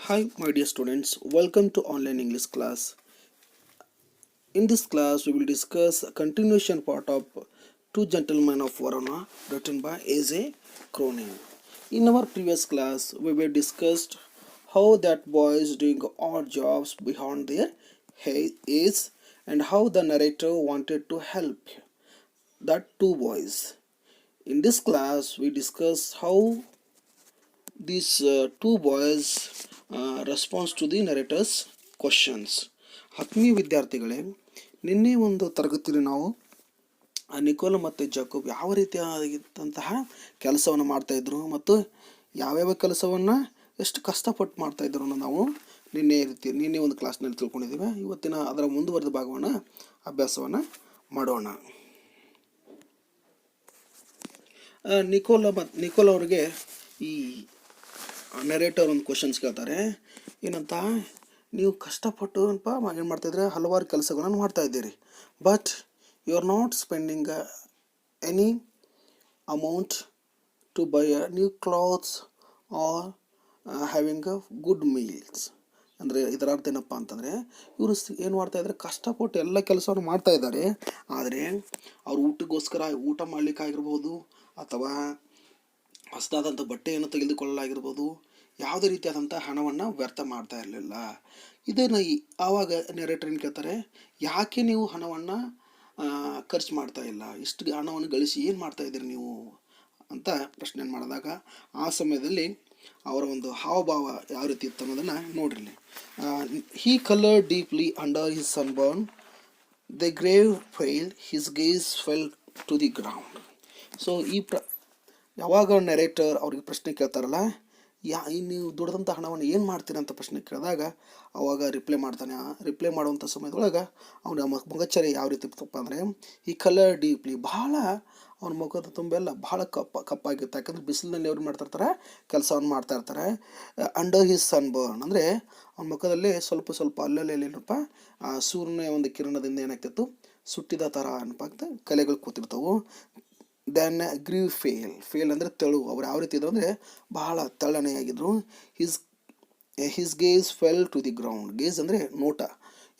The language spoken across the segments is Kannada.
Hi, my dear students. Welcome to online English class. In this class, we will discuss a continuation part of Two Gentlemen of Verona, written by A.J. Cronin. In our previous class, we were discussed how that boys doing odd jobs beyond their age and how the narrator wanted to help that two boys. In this class, we discuss how these two boys response to the narrator's questions. ಆತ್ಮೀಯ ವಿದ್ಯಾರ್ಥಿಗಳೇ, ನಿನ್ನೆ ಒಂದು ತರಗತಿಯಲ್ಲಿ ನಾವು ನಿಕೋಲ ಮತ್ತು ಜಾಕೋಬ್ ಯಾವ ರೀತಿಯಾದಂತಹ ಕೆಲಸವನ್ನು ಮಾಡ್ತಾಯಿದ್ರು ಮತ್ತು ಯಾವ್ಯಾವ ಕೆಲಸವನ್ನು ಎಷ್ಟು ಕಷ್ಟಪಟ್ಟು ಮಾಡ್ತಾಯಿದ್ರು ಅನ್ನೋ ನಾವು ನಿನ್ನೆ ಒಂದು ಕ್ಲಾಸ್ನಲ್ಲಿ ತಿಳ್ಕೊಂಡಿದ್ದೀವಿ. ಇವತ್ತಿನ ಅದರ ಮುಂದುವರೆದ ಭಾಗವನ್ನು ಅಭ್ಯಾಸವನ್ನು ಮಾಡೋಣ. ನಿಕೋಲ ಅವರಿಗೆ ಈ ನೆರೇಟರ್ ಒಂದು ಕ್ವಶನ್ಸ್ ಕೇಳ್ತಾರೆ. ಏನಂತ, ನೀವು ಕಷ್ಟಪಟ್ಟು ಏನು ಮಾಡ್ತಾಯಿದ್ರೆ ಹಲವಾರು ಕೆಲಸಗಳನ್ನು ಮಾಡ್ತಾಯಿದ್ದೀರಿ, but you are not spending any amount to buy a new clothes or having a good meals. ಅಂದರೆ ಇದರ ಅರ್ಥ ಏನಪ್ಪ ಅಂತಂದರೆ, ಇವರು ಏನು ಮಾಡ್ತಾಯಿದ್ದಾರೆ, ಕಷ್ಟಪಟ್ಟು ಎಲ್ಲ ಕೆಲಸವನ್ನು ಮಾಡ್ತಾಯಿದ್ದಾರೆ, ಆದರೆ ಅವ್ರ ಊಟಕ್ಕೋಸ್ಕರ ಊಟ ಮಾಡಲಿಕ್ಕಾಗಿರ್ಬೋದು ಅಥವಾ ಹೊಸದಾದಂಥ ಬಟ್ಟೆಯನ್ನು ತೆಗೆದುಕೊಳ್ಳಲಾಗಿರ್ಬೋದು, ಯಾವುದೇ ರೀತಿಯಾದಂಥ ಹಣವನ್ನು ವ್ಯರ್ಥ ಮಾಡ್ತಾ ಇರಲಿಲ್ಲ. ಇದನ್ನು ಆವಾಗ ನೆರೇಟರ್ ಏನು ಕೇಳ್ತಾರೆ, ಯಾಕೆ ನೀವು ಹಣವನ್ನು ಖರ್ಚು ಮಾಡ್ತಾ ಇಲ್ಲ, ಇಷ್ಟು ಹಣವನ್ನು ಗಳಿಸಿ ಏನು ಮಾಡ್ತಾ ಇದ್ದೀರಿ ನೀವು ಅಂತ ಪ್ರಶ್ನೆ ಮಾಡಿದಾಗ, ಆ ಸಮಯದಲ್ಲಿ ಅವರ ಒಂದು ಹಾವಭಾವ ಯಾವ ರೀತಿ ಇತ್ತು ಅನ್ನೋದನ್ನು ನೋಡಿರಲಿ. He coloured deeply under his sunburn, the grave failed, his gaze fell to the ground. So ಯಾವಾಗ ನೆರೇಟರ್ ಅವ್ರಿಗೆ ಪ್ರಶ್ನೆ ಕೇಳ್ತಾರಲ್ಲ, ನೀವು ದುಡ್ದಂಥ ಹಣವನ್ನು ಏನು ಮಾಡ್ತೀರ ಅಂತ ಪ್ರಶ್ನೆ ಕೇಳಿದಾಗ ಅವಾಗ ರಿಪ್ಲೈ ಮಾಡುವಂಥ ಸಮಯದೊಳಗೆ ಅವನ ಮುಖಚರ್ಯೆ ಯಾವ ರೀತಿ ಇರ್ತಪ್ಪ ಅಂದರೆ, ಈ ಕಲರ್ ಡೀಪ್ಲಿ, ಬಹಳ ಅವನ ಮುಖದ ತುಂಬೆಲ್ಲ ಬಹಳ ಕಪ್ಪಾಗಿರುತ್ತೆ. ಯಾಕಂದರೆ ಬಿಸಿಲಿನಲ್ಲಿ ಅವ್ರು ಮಾಡ್ತಿರ್ತಾರೆ, ಕೆಲಸವನ್ನು ಮಾಡ್ತಾ ಇರ್ತಾರೆ. ಅಂಡರ್ ಹಿಸ್ ಸನ್ಬರ್ನ್ ಅಂದರೆ ಅವನ ಮುಖದಲ್ಲಿ ಸ್ವಲ್ಪ ಅಲ್ಲೇನಪ್ಪ ಸೂರ್ಯನ ಒಂದು ಕಿರಣದಿಂದ ಏನಾಗ್ತಿತ್ತು, ಸುಟ್ಟಿದ ಥರ ಏನಪ್ಪ ಆಗ್ತದೆ, ಕಲೆಗಳು ಕೂತಿರ್ತವೆ. ದೆನ್ ಗ್ರೀವ್ ಫೇಲ್ ಅಂದರೆ ತೆಳು. ಅವ್ರು ಯಾವ ರೀತಿ ಇದ್ರು ಅಂದರೆ ಬಹಳ ತೆಳ್ಳನೆಯಾಗಿದ್ದರು. His gaze fell to the ground. Gaze ಅಂದರೆ ನೋಟ.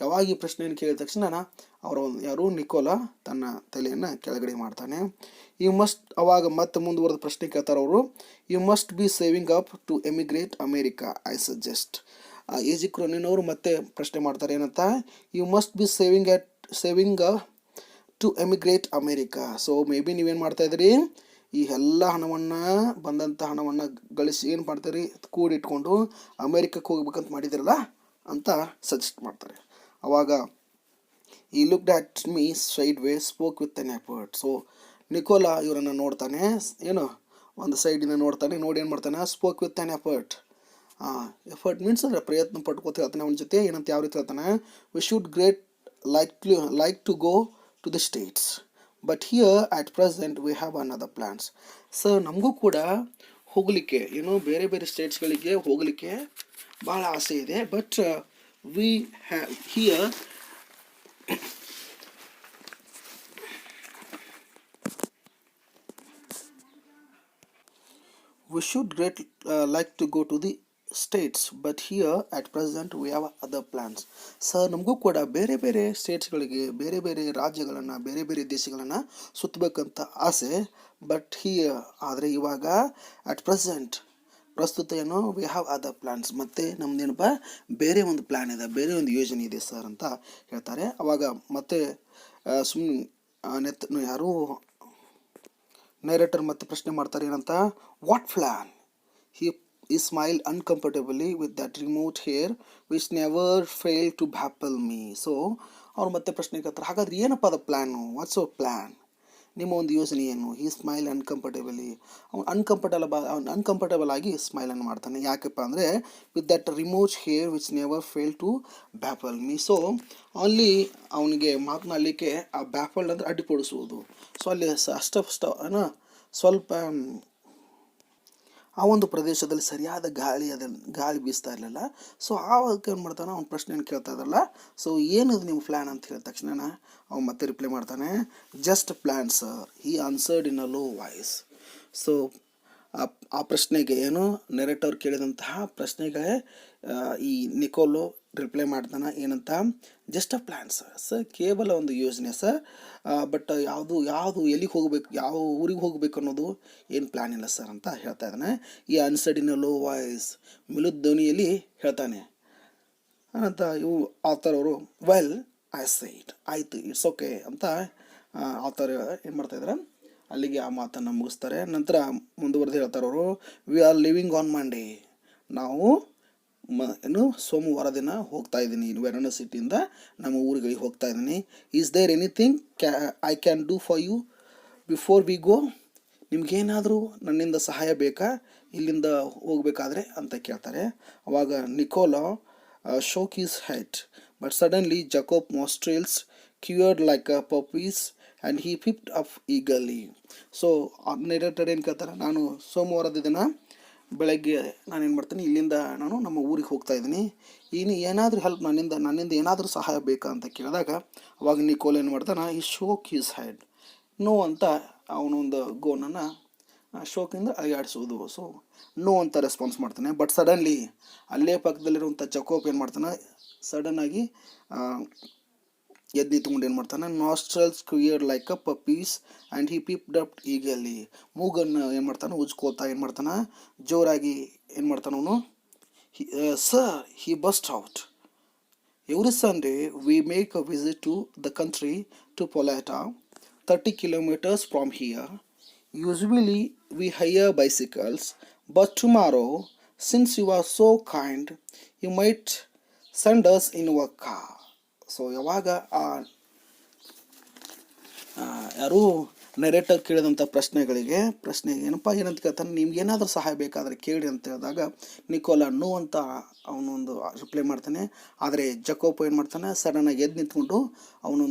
ಯಾವಾಗ ಈ ಪ್ರಶ್ನೆಯನ್ನು ಕೇಳಿದ ತಕ್ಷಣ ಯಾರು ನಿಕೋಲಾ ತನ್ನ ತಲೆಯನ್ನು ಕೆಳಗಡೆ ಮಾಡ್ತಾನೆ. ಅವಾಗ ಮತ್ತೆ ಮುಂದುವರೆದ ಪ್ರಶ್ನೆ ಕೇಳ್ತಾರೆ ಅವರು, you must be saving up to emigrate America I suggest. A J. Cronin ಅವರು ಮತ್ತೆ ಪ್ರಶ್ನೆ ಮಾಡ್ತಾರೆ, ಏನಂತ, you must be saving to emigrate America. So maybe ನೀವೇನು ಮಾಡ್ತಾಯಿದ್ರಿ, ಈ ಎಲ್ಲ ಬಂದಂಥ ಹಣವನ್ನು ಗಳಿಸಿ ಏನು ಮಾಡ್ತೀರಿ, ಕೂಡಿಟ್ಕೊಂಡು ಅಮೇರಿಕಕ್ಕೆ ಹೋಗ್ಬೇಕಂತ ಮಾಡಿದಿರಲ್ಲ ಅಂತ ಸಜೆಸ್ಟ್ ಮಾಡ್ತಾರೆ. ಅವಾಗ ಈ looked at me side way, spoke with N effort. So Nikola ಇವರನ್ನು ನೋಡ್ತಾನೆ, ಏನು ಒಂದು ಸೈಡಿಂದ ನೋಡ್ತಾನೆ, ನೋಡಿ ಏನು ಮಾಡ್ತಾನೆ, spoke with N effort. Effort means ಅಂದರೆ ಪ್ರಯತ್ನ ಪಟ್ಕೋತ ಹೇಳ್ತಾನೆ ಅವನ ಜೊತೆ. ಏನಂತ ಯಾವ ರೀತಿ ಹೇಳ್ತಾನೆ, we should like to go to the states, but here at present we have another plans. So ನಮಗೂ ಕೂಡ ಹೋಗಲಿಕ್ಕೆ, ಬೇರೆ ಬೇರೆ ಸ್ಟೇಟ್ಸ್ಗಳಿಗೆ ಹೋಗಲಿಕ್ಕೆ ಭಾಳ ಆಸೆ ಇದೆ, but we have here we should like to go to the States, but here at present we have other plans. Sir ನಮಗೂ ಕೂಡ ಬೇರೆ ಬೇರೆ ಸ್ಟೇಟ್ಸ್ಗಳಿಗೆ, ಬೇರೆ ಬೇರೆ ರಾಜ್ಯಗಳನ್ನು, ಬೇರೆ ಬೇರೆ ದೇಶಗಳನ್ನು ಸುತ್ತಬೇಕಂತ ಆಸೆ, ಬಟ್ ಆದರೆ ಇವಾಗ ಅಟ್ ಪ್ರೆಸೆಂಟ್ ಪ್ರಸ್ತುತ ವಿ ಹ್ಯಾವ್ ಅದರ್ ಪ್ಲ್ಯಾನ್ಸ್, ಮತ್ತು ನಮ್ದೇನಪ್ಪ ಬೇರೆ ಒಂದು ಪ್ಲ್ಯಾನ್ ಇದೆ, ಬೇರೆ ಒಂದು ಯೋಜನೆ ಇದೆ ಸರ್ ಅಂತ ಹೇಳ್ತಾರೆ. ಅವಾಗ ಮತ್ತೆ ಯಾರು ನರೇಟರ್ ಮತ್ತೆ ಪ್ರಶ್ನೆ ಮಾಡ್ತಾರೆ, ಏನಂತ, what plan? He smiled uncomfortably with that remote hair which never failed to baffle me. So ಅವ್ರು ಮತ್ತೆ ಪ್ರಶ್ನೆ ಕೇಳ್ತಾರೆ, ಹಾಗಾದ್ರೆ ಏನಪ್ಪ ಅದ ಪ್ಲ್ಯಾನು, ವಾಟ್ಸ್ ಅವರ್ ಪ್ಲ್ಯಾನ್, ನಿಮ್ಮ ಒಂದು ಯೋಜನೆ ಏನು? ಹಿ ಸ್ಮೈಲ್ ಅವ್ನು ಅನ್ಕಂಫರ್ಟಬಲ್ ಆಗಿ ಸ್ಮೈಲನ್ನು ಮಾಡ್ತಾನೆ. ಯಾಕಪ್ಪ ಅಂದರೆ, with that remote air which never fail to baffle me. So ಅಲ್ಲಿ ಅವನಿಗೆ ಮಾತನಾಡಲಿಕ್ಕೆ ಆ ಬ್ಯಾಫಲ್ಡ್ ಅಂದರೆ ಅಡ್ಡಿಪಡಿಸುವುದು. ಸೊ ಅಲ್ಲಿ ಸ್ವಲ್ಪ ಆ ಒಂದು ಪ್ರದೇಶದಲ್ಲಿ ಸರಿಯಾದ ಗಾಳಿ ಬೀಸ್ತಾ ಇರಲಿಲ್ಲ. ಸೊ ಆವಾಗ ಏನು ಮಾಡ್ತಾನೆ, ಅವ್ನ ಪ್ರಶ್ನೆಯನ್ನು ಕೇಳ್ತಾ ಇದ್ದಲ್ಲ, ಸೊ ಏನದು ನಿಮ್ಮ ಪ್ಲ್ಯಾನ್ ಅಂತ ಹೇಳಿದ ತಕ್ಷಣ ಅವ್ನು ಮತ್ತೆ ರಿಪ್ಲೈ ಮಾಡ್ತಾನೆ, just plan sir, he answered in a low voice. So ಆ ಪ್ರಶ್ನೆಗೆ, ನೆರೇಟರ್ ಕೇಳಿದಂತಹ ಪ್ರಶ್ನೆಗೆ ಈ ನಿಕೋಲೋ ರಿಪ್ಲೈ ಮಾಡ್ತಾನೆ ಏನಂತ, ಜಸ್ಟ್ ಅ ಪ್ಲ್ಯಾನ್ ಸರ್ ಕೇವಲ ಒಂದು ಯೋಜನೆ ಸರ್, ಬಟ್ ಯಾವುದು ಎಲ್ಲಿಗೆ ಹೋಗಬೇಕು, ಯಾವ ಊರಿಗೆ ಹೋಗಬೇಕು ಅನ್ನೋದು ಏನು ಪ್ಲ್ಯಾನ್ ಇಲ್ಲ ಸರ್ ಅಂತ ಹೇಳ್ತಾ ಇದ್ದಾನೆ. ಈ ಅನ್ಸರ್ಡ್ ಇನ್ ಲೋ ವಾಯ್ಸ್, ಮಿಲುದ್ ಧ್ವನಿಯಲ್ಲಿ ಹೇಳ್ತಾನೆ. ಅಂತ ಇವು ಆಥರ್ ಅವರು ವೆಲ್ ಐ ಸೈಡ್, ಆಯಿತು ಇಟ್ಸ್ ಓಕೆ ಅಂತ ಆಥರ್ ಏನು ಮಾಡ್ತಾಯಿದ್ದಾರೆ, ಅಲ್ಲಿಗೆ ಆ ಮಾತನ್ನು ಮುಗಿಸ್ತಾರೆ. ನಂತರ ಮುಂದುವರೆದು ಹೇಳ್ತಾರೆ ಅವರು, we are living on Monday, ನಾವು ಸೋಮವಾರ ದಿನ ಹೋಗ್ತಾ ಇದ್ದೀನಿ, ವಾರಣಾಸಿಟಿಯಿಂದ ನಮ್ಮ ಊರುಗಳಿಗೆ ಹೋಗ್ತಾ ಇದ್ದೀನಿ. Is there anything I can do for you before we go, ನಿಮಗೇನಾದರೂ ನನ್ನಿಂದ ಸಹಾಯ ಬೇಕಾ ಇಲ್ಲಿಂದ ಹೋಗಬೇಕಾದ್ರೆ ಅಂತ ಕೇಳ್ತಾರೆ. ಅವಾಗ Nicola shook his head, but suddenly Jacob nostrils quivered like a puppy's and he peeped up eagerly. So narrator ಏನು ಕೇಳ್ತಾರೆ, ನಾನು ಸೋಮವಾರದ ದಿನ ಬೆಳಗ್ಗೆ ನಾನೇನು ಮಾಡ್ತೀನಿ, ಇಲ್ಲಿಂದ ನಾನು ನಮ್ಮ ಊರಿಗೆ ಹೋಗ್ತಾ ಇದ್ದೀನಿ, ಏನಾದರೂ ಹೆಲ್ಪ್ ನನ್ನಿಂದ ಏನಾದರೂ ಸಹಾಯ ಬೇಕಾ ಅಂತ ಕೇಳಿದಾಗ ಅವಾಗ ನಿಕೋಲ್ ಏನು ಮಾಡ್ತಾನೆ, ಈ ಶೋಕ್ ಹಿಸ್ ಹೆಡ್, ನೋ ಅಂತ ಅವನೊಂದು ಗೋನನ್ನು ಶೋಕಿಂದ ಅಳಿಯಾಡಿಸೋದು. ಸೊ ನೋ ಅಂತ ರೆಸ್ಪಾನ್ಸ್ ಮಾಡ್ತಾನೆ. ಬಟ್ ಸಡನ್ಲಿ ಅಲ್ಲೇ ಪಕ್ಕದಲ್ಲಿರುವಂಥ ಜಕೋಬ್ ಏನು ಮಾಡ್ತಾನೆ, ಸಡನ್ನಾಗಿ ಎದ್ದು ನಿಂತ್ಕೊಂಡು ಏನು ಮಾಡ್ತಾನೆ, nostrils quiver like a puppy's and he piped up eagerly, ಮೂಗನ್ನು ಏನು ಮಾಡ್ತಾನೆ ಉಜ್ಕೋತಾ ಏನು ಮಾಡ್ತಾನೆ, ಜೋರಾಗಿ ಏನು ಮಾಡ್ತಾನೆ ಅವನು, sir he burst out, every Sunday we make a visit to the country to Polata 30 kilometers from here. Usually we hire bicycles, but tomorrow, since you are so kind, you might send us in your car. So ಯಾವಾಗ ಯಾರು ನರೇಟರ್ ಕೇಳಿದಂಥ ಪ್ರಶ್ನೆ ಏನಪ್ಪ ಏನಂತ ಕೇಳ್ತಾನೆ, ನಿಮ್ಗೇನಾದರೂ ಸಹಾಯ ಬೇಕಾದರೆ ಕೇಳಿ ಅಂತ ಹೇಳಿದಾಗ ನಿಕೋಲಾ ನೋ ಅಂತ ಅವನೊಂದು ರಿಪ್ಲೈ ಮಾಡ್ತಾನೆ. ಆದರೆ ಜಕೋಪ್ ಏನು ಮಾಡ್ತಾನೆ, ಸಡನ್ನಾಗಿ ಎದ್ದು ನಿಂತ್ಕೊಂಡು ಅವನು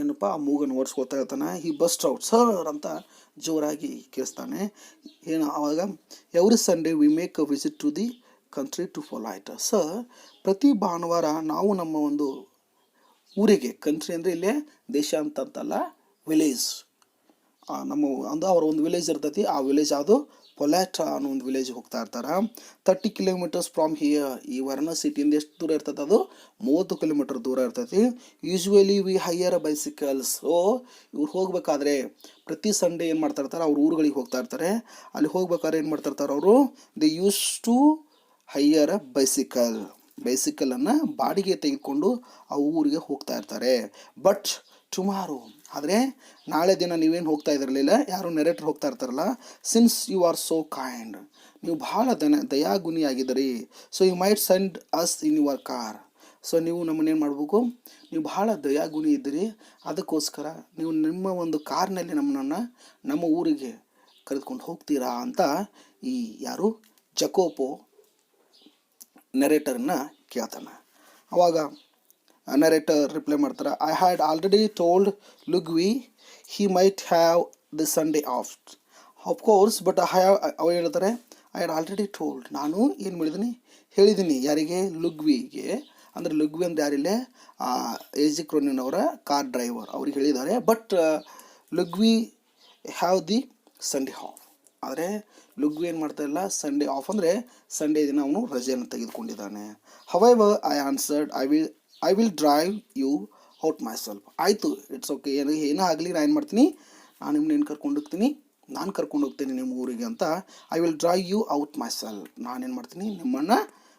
ಏನಪ್ಪ ಆ ಮೂಗನ್ನು ಓಡಿಸ್ಕೊತಾ ಇರ್ತಾನೆ. ಹಿ ಬಸ್ಟ್ ಔಟ್ ಸರ್ ಅಂತ ಜೋರಾಗಿ ಕೇಳಿಸ್ತಾನೆ. ಏನು ಆವಾಗ, every Sunday we make a visit to the country to Polata, sir ಪ್ರತಿ ಭಾನುವಾರ ನಾವು ನಮ್ಮ ಒಂದು ಊರಿಗೆ, ಕಂಟ್ರಿ ಅಂದರೆ ಇಲ್ಲೇ ದೇಶ ಅಂತಲ್ಲ, ವಿಲೇಜ್, ನಮ್ಮ ಅವರ ಒಂದು ವಿಲೇಜ್ ಇರ್ತೈತಿ, ಆ ವಿಲೇಜ್ ಯಾವುದು ಪೊಲಾಟಾ ಅನ್ನೋ ಒಂದು ವಿಲೇಜ್ ಹೋಗ್ತಾ ಇರ್ತಾರೆ. 30 kilometers ಫ್ರಾಮ್ ಹಿಯರ್, ಈ ವಾರಣಾಸಿಟಿಯಿಂದ ಎಷ್ಟು ದೂರ ಇರ್ತೈತೆ, ಅದು 30 kilometer ದೂರ ಇರ್ತೈತಿ. Usually we higher a bicycles, so ಇವ್ರು ಹೋಗ್ಬೇಕಾದ್ರೆ ಪ್ರತಿ ಸಂಡೇ ಏನು ಮಾಡ್ತಾ ಇರ್ತಾರೆ, ಅವ್ರ ಊರುಗಳಿಗೆ ಹೋಗ್ತಾ ಇರ್ತಾರೆ. ಅಲ್ಲಿ ಹೋಗ್ಬೇಕಾದ್ರೆ ಏನು ಮಾಡ್ತಾ ಇರ್ತಾರೆ ಅವರು, ದೇ ಯೂಸ್ ಟು ಹೈಯರ್ ಅ ಬೈಸಿಕಲನ್ನು ಬಾಡಿಗೆ ತೆಗೆದುಕೊಂಡು ಆ ಊರಿಗೆ ಹೋಗ್ತಾ ಇರ್ತಾರೆ. ಬಟ್ ಟುಮಾರೋ, ಆದರೆ ನಾಳೆ ದಿನ ನೀವೇನು ಹೋಗ್ತಾ ಇದ್ದಿರಲಿಲ್ಲ, ಯಾರು ನೆರೇಟರ್ ಹೋಗ್ತಾ ಇರ್ತಾರಲ್ಲ, since you are so kind, ನೀವು ಭಾಳ ದಯಾಗುಣಿಯಾಗಿದ್ದೀರಿ, so you might send us in your car, so ನೀವು ನಮ್ಮನ್ನೇನು ಮಾಡಬೇಕು, ನೀವು ಭಾಳ ದಯಾಗುಣಿ ಇದ್ದೀರಿ, ಅದಕ್ಕೋಸ್ಕರ ನೀವು ನಿಮ್ಮ ಒಂದು ಕಾರ್ನಲ್ಲಿ ನಮ್ಮ ಊರಿಗೆ ಕರೆದುಕೊಂಡು ಹೋಗ್ತೀರಾ ಅಂತ ಈ ಯಾರು ಜಕೋಪೋ ನೆರೇಟರ್ನ ಕೇಳ್ತಾನೆ. ಅವಾಗ ನರೇಟರ್ ರಿಪ್ಲೈ ಮಾಡ್ತಾರೆ, I had already told Luigi he might have the Sunday off course, but ಅವ್ರು ಹೇಳ್ತಾರೆ, ಐ ಹ್ಯಾಡ್ ಆಲ್ರೆಡಿ ಟೋಲ್ಡ್, ನಾನು ಏನು ಹೇಳಿದ್ದೀನಿ ಯಾರಿಗೆ, ಲುಗ್ವಿಗೆ, ಅಂದರೆ ಲುಗ್ವಿ ಅಂದರೆ ಯಾರಿಲ್ಲೇ ಏಜಿಕ್ರೋನಿನ್ ಅವರ ಕಾರ್ ಡ್ರೈವರ್, ಅವ್ರಿಗೆ ಹೇಳಿದ್ದಾರೆ. But Luigi have the Sunday off, ಆದರೆ ಲುಗ್ವಿ ಏನು ಮಾಡ್ತಾ ಇಲ್ಲ, ಸಂಡೇ ಆಫ್ ಅಂದರೆ ಸಂಡೇ ದಿನ ಅವನು ರಜೆಯನ್ನು ತೆಗೆದುಕೊಂಡಿದ್ದಾನೆ. However I answered, I will drive you out myself, ಆಯಿತು ಇಟ್ಸ್ ಓಕೆ, ಏನೋ ಆಗಲಿ, ನಾನು ಏನು ಮಾಡ್ತೀನಿ, ನಾನು ನಿಮ್ಮನ್ನ ಕರ್ಕೊಂಡು ಹೋಗ್ತೀನಿ ನಿಮ್ಮ ಊರಿಗೆ ಅಂತ. I will drive you out myself, ನಾನೇನು ಮಾಡ್ತೀನಿ, ನಿಮ್ಮನ್ನು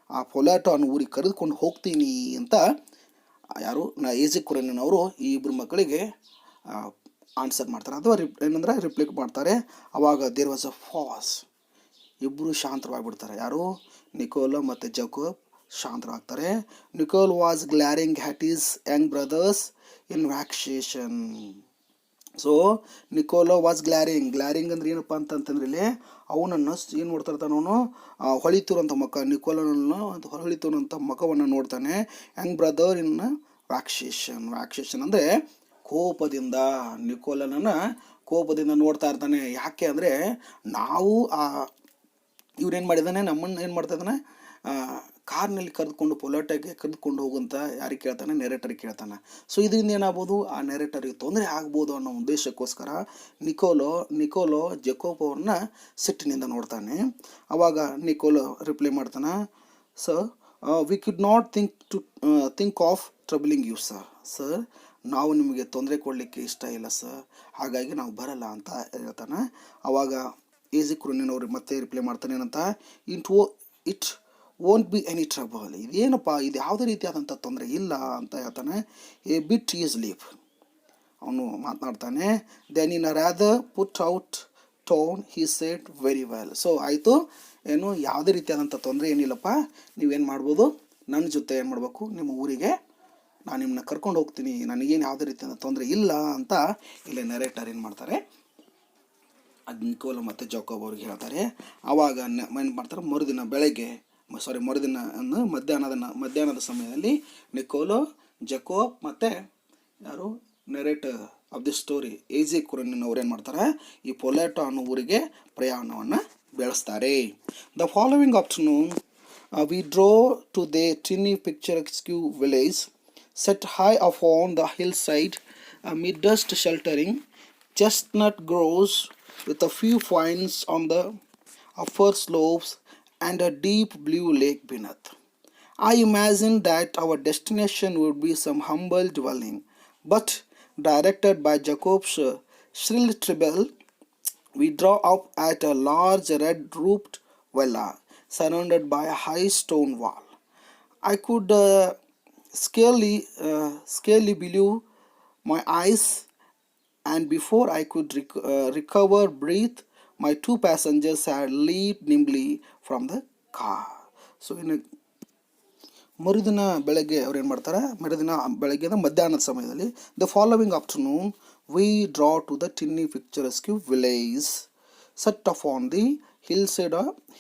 ಆ ಪೊಲಾಟೋ ಅನ್ನೋ ಊರಿಗೆ ಕರೆದುಕೊಂಡು ಹೋಗ್ತೀನಿ ಅಂತ ಯಾರು ಏಜಿಕ್ರೋನಿನ್ ಅವರು ಈ ಇಬ್ಬರು ಮಕ್ಕಳಿಗೆ ಆನ್ಸರ್ ಮಾಡ್ತಾರೆ, ಅಥವಾ ಏನಂದ್ರೆ ರಿಪ್ಲೈ ಮಾಡ್ತಾರೆ. ಅವಾಗ ದೇರ್ ವಾಸ್ ಅ ಫಾಸ್, ಇಬ್ಬರು ಶಾಂತರಾಗ್ಬಿಡ್ತಾರೆ. ಯಾರು, ನಿಕೋಲಾ ಮತ್ತು ಜಕೋಬ್ ಶಾಂತರಾಗ್ತಾರೆ. Nicol was glaring at his young brothers in vexation. So Nicolo was glaring ಅಂದ್ರೆ ಏನಪ್ಪ ಅಂತಂತಂದ್ರೆ ಇಲ್ಲಿ ಅವನನ್ನು ಏನು ನೋಡ್ತಾ ಇರ್ತಾನೆ, ಅವನು ಹೊಳಿತಿರುವಂಥ ನಿಕೋಲನನ್ನು ಹೊಳಿತಿರುವಂಥ ಮುಖವನ್ನು ನೋಡ್ತಾನೆ. ಯಂಗ್ ಬ್ರದರ್ ಇನ್ ವ್ಯಾಕ್ಸೇಷನ್ ಅಂದರೆ ಕೋಪದಿಂದ, ನಿಕೋಲನನ್ನು ಕೋಪದಿಂದ ನೋಡ್ತಾ ಇರ್ತಾನೆ. ಯಾಕೆ ಅಂದರೆ ನಾವು ಇವ್ರೇನು ಮಾಡಿದ್ದಾನೆ, ನಮ್ಮನ್ನು ಏನು ಮಾಡ್ತಾ ಇದ್ದಾನೆ, ಕಾರ್ನಲ್ಲಿ ಪೊಲಾಟೋಗೆ ಕರೆದುಕೊಂಡು ಹೋಗುವಂಥ ಯಾರಿಗೆ ಕೇಳ್ತಾನೆ, ನೆರೇಟರಿಗೆ ಕೇಳ್ತಾನೆ. ಸೊ ಇದರಿಂದ ಏನಾಗ್ಬೋದು, ಆ ನೆರೇಟರಿಗೆ ತೊಂದರೆ ಆಗ್ಬೋದು ಅನ್ನೋ ಉದ್ದೇಶಕ್ಕೋಸ್ಕರ ನಿಕೋಲೋ ಜಕೋಬ್ ಅವ್ರನ್ನ ಸಿಟ್ಟಿನಿಂದ ನೋಡ್ತಾನೆ. ಅವಾಗ ನಿಕೋಲೋ ರಿಪ್ಲೈ ಮಾಡ್ತಾನೆ, sir we could not think of troubling you sir ನಾವು ನಿಮಗೆ ತೊಂದರೆ ಕೊಡಲಿಕ್ಕೆ ಇಷ್ಟ ಇಲ್ಲ ಸರ್, ಹಾಗಾಗಿ ನಾವು ಬರಲ್ಲ ಅಂತ ಹೇಳ್ತಾನೆ. ಆವಾಗ ಈಸಿ ಕುರುನಿನವ್ರು ಮತ್ತೆ ರಿಪ್ಲೈ ಮಾಡ್ತಾನೆ ಏನಂತ, it won't be any trouble, ಇದೇನಪ್ಪ ಇದು ಯಾವುದೇ ರೀತಿಯಾದಂಥ ತೊಂದರೆ ಇಲ್ಲ ಅಂತ ಹೇಳ್ತಾನೆ. ಎ ಬಿಟ್ ಈಸ್ ಲೀವ್, ಅವನು ಮಾತನಾಡ್ತಾನೆ. Then in rather put out tone he said very well. So ಆಯಿತು, ಏನು ಯಾವುದೇ ರೀತಿಯಾದಂಥ ತೊಂದರೆ ಏನಿಲ್ಲಪ್ಪ, ನೀವೇನು ಮಾಡ್ಬೋದು, ನನ್ನ ಜೊತೆ ಏನು ಮಾಡಬೇಕು, ನಿಮ್ಮ ಊರಿಗೆ ನಾನು ನಿಮ್ಮನ್ನ ಕರ್ಕೊಂಡು ಹೋಗ್ತೀನಿ, ನನಗೇನು ಯಾವುದೇ ರೀತಿಯಾದ ತೊಂದರೆ ಇಲ್ಲ ಅಂತ ಇಲ್ಲಿ ನರೇಟರ್ ಏನು ಮಾಡ್ತಾರೆ, ಅದು ನಿಕೋಲೋ ಮತ್ತು ಜಾಕೋಬ್ ಅವ್ರಿಗೆ ಹೇಳ್ತಾರೆ. ಆವಾಗ ಏನು ಮಾಡ್ತಾರೆ, ಮರುದಿನ ಬೆಳಗ್ಗೆ ಮಧ್ಯಾಹ್ನದ ಸಮಯದಲ್ಲಿ ನಿಕೋಲೋ, ಜಕೋಬ್ ಮತ್ತು ಯಾರು ನೆರೇಟರ್ ಆಫ್ ದಿ ಸ್ಟೋರಿ ಈಸಿ ಕುರನಿನವ್ರು ಏನು ಮಾಡ್ತಾರೆ, ಈ ಪೊಲೆಟೋ ಅನ್ನೋ ಊರಿಗೆ ಪ್ರಯಾಣವನ್ನು ಬೆಳೆಸ್ತಾರೆ. The following afternoon we drew to the tiny picturesque village set high upon the hillside amidst sheltering chestnut groves with a few pines on the upper slopes and a deep blue lake beneath. I imagined that our destination would be some humble dwelling, but directed by Jacob's shrill treble, we draw up at a large red-roofed villa surrounded by a high stone wall. I could scarcely believe my eyes, and before I could recover breath, my two passengers had leaped nimbly from the car. So ಮರುದಿನ ಬೆಳಗ್ಗೆ ಅವ್ರು ಏನು ಮಾಡ್ತಾರೆ, ಬೆಳಗ್ಗೆ ಮಧ್ಯಾಹ್ನದ ಸಮಯದಲ್ಲಿ the following afternoon we draw to the tiny picturesque village set off on the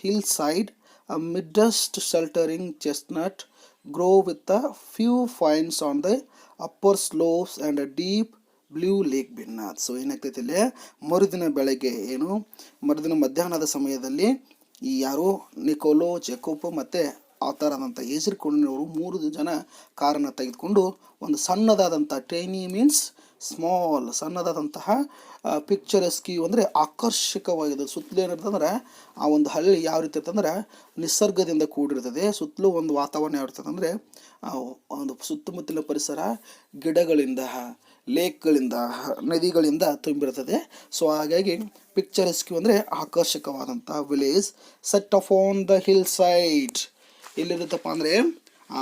hillside amidst sheltering chestnut grow with a few pines on the upper slopes and a deep blue lake beneath. So ಏನಾಗ್ತೈತಿ ಇಲ್ಲಿ, ಮರುದಿನ ಮಧ್ಯಾಹ್ನದ ಸಮಯದಲ್ಲಿ ಈ ಯಾರು ನಿಕೋಲೋ, ಜಕೋಬ್ ಮತ್ತು ಆತರಾದಂಥ ಏಸರ್ ಕುರುನಿನವರು 3 ಜನ ಕಾರನ್ನು ತೆಗೆದುಕೊಂಡು ಒಂದು ಸಣ್ಣದಾದಂಥ, ಟೈನಿ ಮೀನ್ಸ್ ಸ್ಮಾಲ್, ಸಣ್ಣದಾದಂತಹ ಪಿಕ್ಚರಸ್ಕಿ ಅಂದರೆ ಆಕರ್ಷಕವಾಗಿದೆ. ಸುತ್ತಲೂ ಏನಿರ್ತಂದ್ರೆ ಆ ಒಂದು ಹಳ್ಳಿ ಯಾವ ರೀತಿ ಇರ್ತಂದ್ರೆ ನಿಸರ್ಗದಿಂದ ಕೂಡಿರ್ತದೆ. ಸುತ್ತಲೂ ಒಂದು ವಾತಾವರಣ ಯಾವ ಇರ್ತದೆ ಅಂದರೆ ಒಂದು ಸುತ್ತಮುತ್ತಲಿನ ಪರಿಸರ ಗಿಡಗಳಿಂದ, ಲೇಕ್ಗಳಿಂದ, ನದಿಗಳಿಂದ ತುಂಬಿರ್ತದೆ. ಸೊ ಹಾಗಾಗಿ ಪಿಕ್ಚರಸ್ಕಿ ಅಂದರೆ ಆಕರ್ಷಕವಾದಂಥ village set off on the hillside. ಎಲ್ಲಿರುತ್ತಪ್ಪ ಅಂದರೆ ಆ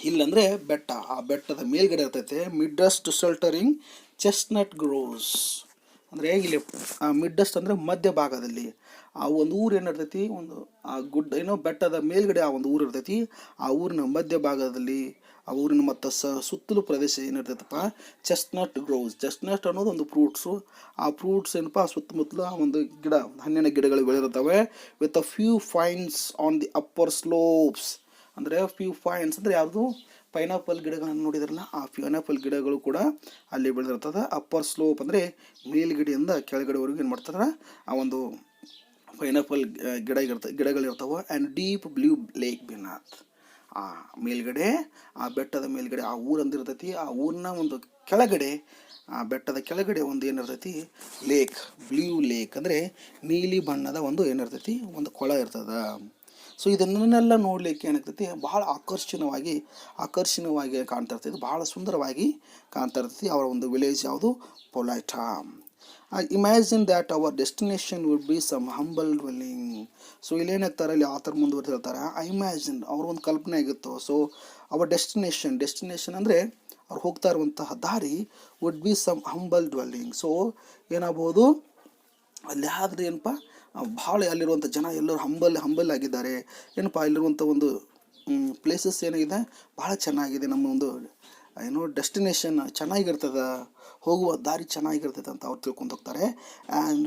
ಹಿಲ್ ಅಂದರೆ ಬೆಟ್ಟ, ಆ ಬೆಟ್ಟದ ಮೇಲ್ಗಡೆ ಇರ್ತೈತೆ. ಮಿಡ್ಡಸ್ಟ್ ಶೆಲ್ಟರಿಂಗ್ ಚೆಸ್ಟ್ನಟ್ ಗ್ರೋವ್ಸ್ ಅಂದರೆ ಇಲ್ಲಿ ಮಿಡ್ಡಸ್ಟ್ ಅಂದರೆ ಮಧ್ಯ ಭಾಗದಲ್ಲಿ ಆ ಒಂದು ಊರು ಏನಿರ್ತೈತಿ, ಒಂದು ಆ ಗುಡ್ಡ ಬೆಟ್ಟದ ಮೇಲ್ಗಡೆ ಆ ಒಂದು ಊರು ಇರ್ತೈತಿ. ಆ ಊರಿನ ಮಧ್ಯ ಭಾಗದಲ್ಲಿ ಆ ಊರಿನ ಮತ್ತು ಸುತ್ತಲೂ ಪ್ರದೇಶ ಏನಿರ್ತೈತಪ್ಪ, ಚೆಸ್ಟ್ನಟ್ ಗ್ರೋವ್ಸ್. ಚೆಸ್ಟ್ನಟ್ ಅನ್ನೋದು ಒಂದು ಫ್ರೂಟ್ಸು. ಆ ಫ್ರೂಟ್ಸ್ ಏನಪ್ಪ ಸುತ್ತಮುತ್ತಲು ಆ ಒಂದು ಗಿಡ, ಹಣ್ಣಿನ ಗಿಡಗಳು ಬೆಳೆದಿರ್ತವೆ. With a few pines on the upper slopes ಅಂದರೆ ಫ್ಯೂ ಫೈನ್ಸ್ ಅಂದರೆ ಯಾವುದು, ಪೈನಾಪಲ್ ಗಿಡಗಳನ್ನು ನೋಡಿದ್ರಲ್ಲ, ಆ ಪೈನಾಪಲ್ ಗಿಡಗಳು ಕೂಡ ಅಲ್ಲಿ ಬೆಳೆದಿರ್ತದೆ. ಅಪ್ಪರ್ ಸ್ಲೋಪ್ ಅಂದರೆ ಮೇಲ್ಗಡೆಯಿಂದ ಕೆಳಗಡೆವರೆಗೂ ಏನು ಮಾಡ್ತಾರೆ, ಆ ಒಂದು ಪೈನಾಪಲ್ ಗಿಡಗಳಿರ್ತವೆ. And deep blue lake beneath. ಆ ಮೇಲ್ಗಡೆ, ಆ ಬೆಟ್ಟದ ಮೇಲ್ಗಡೆ ಆ ಊರಂದಿರ್ತೈತಿ. ಆ ಊರಿನ ಒಂದು ಕೆಳಗಡೆ, ಆ ಬೆಟ್ಟದ ಕೆಳಗಡೆ ಒಂದು ಏನಿರ್ತೈತಿ, ಲೇಕ್, ಬ್ಲೂ ಲೇಕ್ ಅಂದರೆ ನೀಲಿ ಬಣ್ಣದ ಒಂದು ಏನಿರ್ತೈತಿ, ಒಂದು ಕೊಳ ಇರ್ತದೆ. ಸೊ ಇದನ್ನೆಲ್ಲ ನೋಡಲಿಕ್ಕೆ ಏನಾಗ್ತೈತಿ, ಬಹಳ ಆಕರ್ಷಣೀಯವಾಗಿ ಕಾಣ್ತಾ ಇರ್ತೈತಿ, ಬಹಳ ಸುಂದರವಾಗಿ ಕಾಣ್ತಾ ಇರ್ತೈತಿ ಅವರ ಒಂದು ವಿಲೇಜ್ ಯಾವುದು, Polaita. I imagine that our destination would be some humble dwelling. So ಇಲ್ಲೇನಾಗ್ತಾರೆ, ಇಲ್ಲಿ ಆಥರ್ ಮುಂದುವರೆದು ಹೇಳ್ತಾರೆ, ಐ ಇಮ್ಯಾಜಿನ್ ಅವ್ರ ಒಂದು ಕಲ್ಪನೆ ಆಗಿತ್ತು. ಸೊ ಅವರ್ ಡೆಸ್ಟಿನೇಷನ್ ಅಂದರೆ ಅವ್ರು ಹೋಗ್ತಾ ಇರುವಂತಹ ದಾರಿ would be some humble dwelling. So ಏನಾಗ್ಬೋದು, ಅಲ್ಲಿ ಆದ್ರೆ ಏನಪ್ಪ, ಭಾಳ ಅಲ್ಲಿರುವಂಥ ಜನ ಎಲ್ಲರೂ ಹಂಬಲ್ ಆಗಿದ್ದಾರೆ. ಏನಪ್ಪ ಅಲ್ಲಿರುವಂಥ ಒಂದು ಪ್ಲೇಸಸ್ ಏನಾಗಿದೆ, ಭಾಳ ಚೆನ್ನಾಗಿದೆ, ನಮ್ಮ ಒಂದು ಡೆಸ್ಟಿನೇಷನ್ ಚೆನ್ನಾಗಿರ್ತದೆ, ಹೋಗುವ ದಾರಿ ಚೆನ್ನಾಗಿರ್ತದೆ ಅಂತ ಅವ್ರು ತಿಳ್ಕೊಂಡು ಹೋಗ್ತಾರೆ. And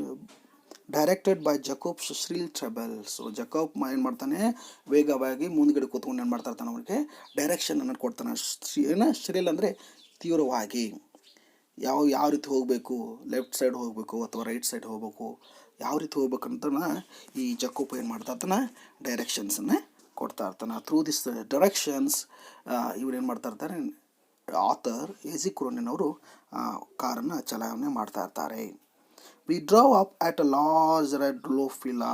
directed by Jacob's shrill treble. So Jacob ಏನು ಮಾಡ್ತಾನೆ, ವೇಗವಾಗಿ ಮುಂದ್ಗಡೆ ಕೂತ್ಕೊಂಡು ಏನು ಮಾಡ್ತಾ ಇರ್ತಾನೆ, ಅವನಿಗೆ ಡೈರೆಕ್ಷನನ್ನು ಕೊಡ್ತಾನೆ. ಶ್ರಿಲ್ ಅಂದರೆ ತೀವ್ರವಾಗಿ, ಯಾವ ರೀತಿ ಹೋಗಬೇಕು, ಲೆಫ್ಟ್ ಸೈಡ್ ಹೋಗಬೇಕು ಅಥವಾ ರೈಟ್ ಸೈಡ್ ಹೋಗಬೇಕು, ಯಾವ ರೀತಿ ಹೋಗ್ಬೇಕಂತ ಈ ಜಕೋಬ್ ಏನು ಮಾಡ್ತಾ ಇರ್ತಾನೆ, ಡೈರೆಕ್ಷನ್ಸನ್ನು ಕೊಡ್ತಾ ಇರ್ತಾನೆ. ಥ್ರೂ ದಿಸ್ ಡೈರೆಕ್ಷನ್ಸ್ ಇವ್ರು ಏನು ಮಾಡ್ತಾ ಇರ್ತಾರೆ, ಆಥರ್ ಈಸಿ ಕುರುನಿನವರು ಕಾರನ್ನು ಚಲಾವಣೆ ಮಾಡ್ತಾ ಇರ್ತಾರೆ. We drove up at a large red low villa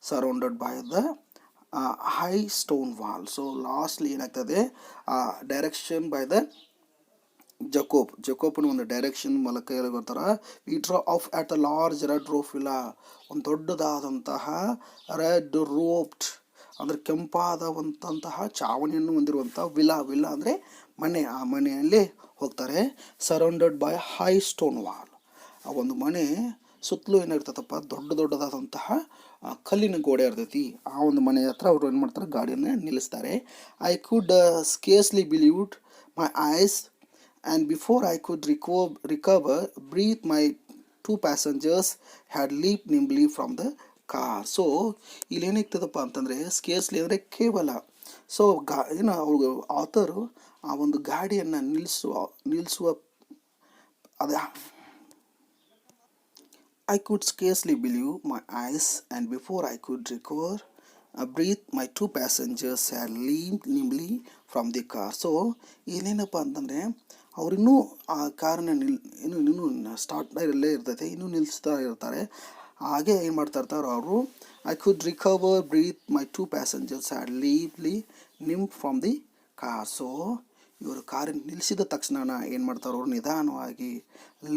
surrounded by the high stone wall. So lastly ಏನಾಗ್ತದೆ, ಡೈರೆಕ್ಷನ್ ಬೈ ದ ಜಕೋಬ್ನ ಒಂದು ಡೈರೆಕ್ಷನ್ ಮೂಲಕ ಹೇಳಿ ಬರ್ತಾರೆ. We draw off at the large red roof villa, ಒಂದು ದೊಡ್ಡದಾದಂತಹ ರೆಡ್ ರೋಪ್ಡ್ ಅಂದರೆ ಕೆಂಪಾದಂತಹ ಚಾವಣಿಯನ್ನು ಹೊಂದಿರುವಂಥ ವಿಲಾ ಅಂದರೆ ಮನೆ. ಆ ಮನೆಯಲ್ಲಿ ಹೋಗ್ತಾರೆ. Surrounded by high stone wall, ಆ ಒಂದು ಮನೆ ಸುತ್ತಲೂ ಏನಿರ್ತದಪ್ಪ, ದೊಡ್ಡದಾದಂತಹ ಕಲ್ಲಿನ ಗೋಡೆ ಇರ್ತೈತಿ. ಆ ಒಂದು ಮನೆ ಹತ್ರ ಅವರು ಏನು ಮಾಡ್ತಾರೆ, ಗಾಡಿಯನ್ನು ನಿಲ್ಲಿಸ್ತಾರೆ. I could scarcely believed my eyes and before I could recover breathe, my two passengers had leaped nimbly from the car. So ಇಲ್ಲಿ ಏನಾಗ್ತದಪ್ಪ ಅಂತಂದರೆ, ಸ್ಕೇರ್ಸ್ಲಿ ಅಂದರೆ ಕೇವಲ. ಸೊ ಏನು ಅವ್ರಿಗೆ ಆಥರು ಆ ಒಂದು ಗಾಡಿಯನ್ನು ನಿಲ್ಲಿಸುವ ಅದ I could scarcely believe my eyes, and before I could recover breathe, my two passengers had leaped nimbly from the car. So ಏನೇನಪ್ಪ ಅಂತಂದರೆ, ಅವರಿನ್ನೂ ಆ ಕಾರನ್ನ ಇನ್ನೂ ಸ್ಟಾರ್ಟ್ ಇರಲ್ಲೇ ಇರ್ತೈತೆ, ಇನ್ನೂ ನಿಲ್ಲಿಸ್ತಾ ಇರ್ತಾರೆ. ಹಾಗೆ ಏನು ಮಾಡ್ತಾ ಇರ್ತಾರೆ ಅವರು, I could recover breath, my two passengers had lively ನಿಮ್ ಫ್ರಮ್ ದಿ ಕಾರ್. ಸೊ ಇವರು ಕಾರನ್ನು ನಿಲ್ಲಿಸಿದ ತಕ್ಷಣ ಏನು ಮಾಡ್ತಾರೆ, ಅವರು ನಿಧಾನವಾಗಿ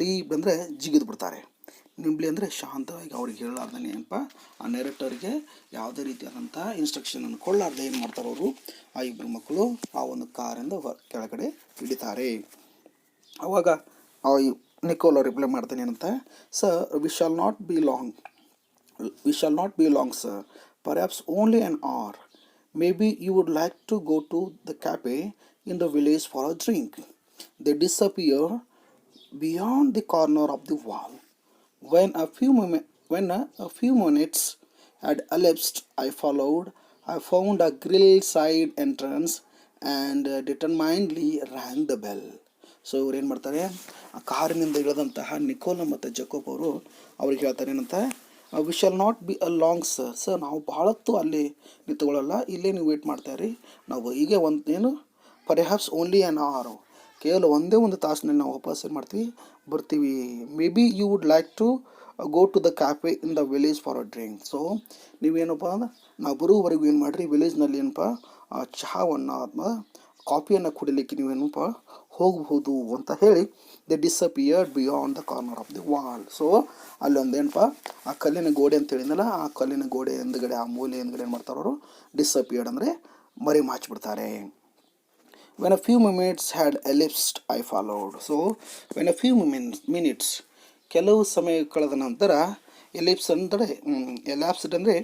ಲೀವ್ ಅಂದರೆ ಜಿಗಿದು ಬಿಡ್ತಾರೆ, ನಿಂಬ್ಲಿ ಅಂದರೆ ಶಾಂತವಾಗಿ. ಅವ್ರಿಗೆ ಹೇಳಲಾರ್ದೇ ಏನಪ್ಪ, ಆ ನೆರೆಟರ್ಗೆ ಯಾವುದೇ ರೀತಿಯಾದಂಥ ಇನ್ಸ್ಟ್ರಕ್ಷನನ್ನು ಕೊಳ್ಳಾರ್ದೆ ಏನು ಮಾಡ್ತಾರೆ ಅವರು, ಆ ಇಬ್ಬರು ಮಕ್ಕಳು ಆ ಒಂದು ಕಾರಿಂದ ಕೆಳಗಡೆ ಇಳಿತಾರೆ. ಅವಾಗ ನಿಕೋಲೋ ರಿಪ್ಲೈ ಮಾಡ್ತಾನೆ ಏನಂತ, sir we shall not be long sir, perhaps only an hour. Maybe you would like to go to the cafe in the village for a drink. They disappear beyond the corner of the wall. When a few minutes had elapsed, I found a grill side entrance and determinedly rang the bell. So ಇವ್ರು ಏನು ಮಾಡ್ತಾರೆ, ಆ ಕಾರಿನಿಂದ ಇಳಿದಂತಹ ನಿಕೋಲೋ ಮತ್ತು ಜಕೋಬ್ ಅವರು ಅವ್ರಿಗೆ ಹೇಳ್ತಾರೆ ಏನಂತ, V shall not be a long sir, ನಾವು ಭಾಳತ್ತು ಅಲ್ಲಿ ನಿಂತ್ಕೊಳ್ಳಲ್ಲ, ಇಲ್ಲೇ ನೀವು ವೇಟ್ ಮಾಡ್ತಾಯಿರಿ, ನಾವು ಹೀಗೆ ಪರ್ಹ್ಯಾಪ್ಸ್ ಓನ್ಲಿ ಆನ್ ಅವರ್, ಕೇವಲ ಒಂದೇ ಒಂದು ತಾಸಿನಲ್ಲಿ ನಾವು ವಾಪಸ್ ಏನು ಮಾಡ್ತೀವಿ, ಬರ್ತೀವಿ. Maybe you would like to go to the cafe in the village for a drink. So ನೀವೇನಪ್ಪ ಅಂದ್ರೆ, ನಾವು ಬರೋವರೆಗೂ ಏನು ಮಾಡಿರಿ, ವಿಲೇಜ್ನಲ್ಲಿ ಏನಪ್ಪ ಚಹಾವನ್ನು ಅಥವಾ ಕಾಫಿಯನ್ನು ಕುಡಿಲಿಕ್ಕೆ ನೀವೇನಪ್ಪ ಹೋಗಬಹುದು ಅಂತ ಹೇಳಿ, they disappeared beyond the corner of the wall. So ಅಲ್ಲೊಂದು ಏನಪ್ಪ, ಆ ಕಲ್ಲಿನ ಗೋಡೆ ಅಂತ ಹೇಳಿದ್ನಲ್ಲ, ಆ ಕಲ್ಲಿನ ಗೋಡೆ ಹಿಂದ್ಗಡೆ, ಆ ಮೂಲೆ ಹಿಂದ್ಗಡೆ ಏನು ಮಾಡ್ತಾರೆ ಅವರು, ಡಿಸಪಿಯರ್ಡ್ ಅಂದರೆ ಮರೆ ಮಾಚಿಬಿಡ್ತಾರೆ. When a few minutes had elapsed, I followed. So, when a few minutes, ಕೆಲವು ಸಮಯ ಕಳೆದ ನಂತರ, ಎಲ್ಯಾಪ್ಸ್ಡ್ ಅಂದರೆ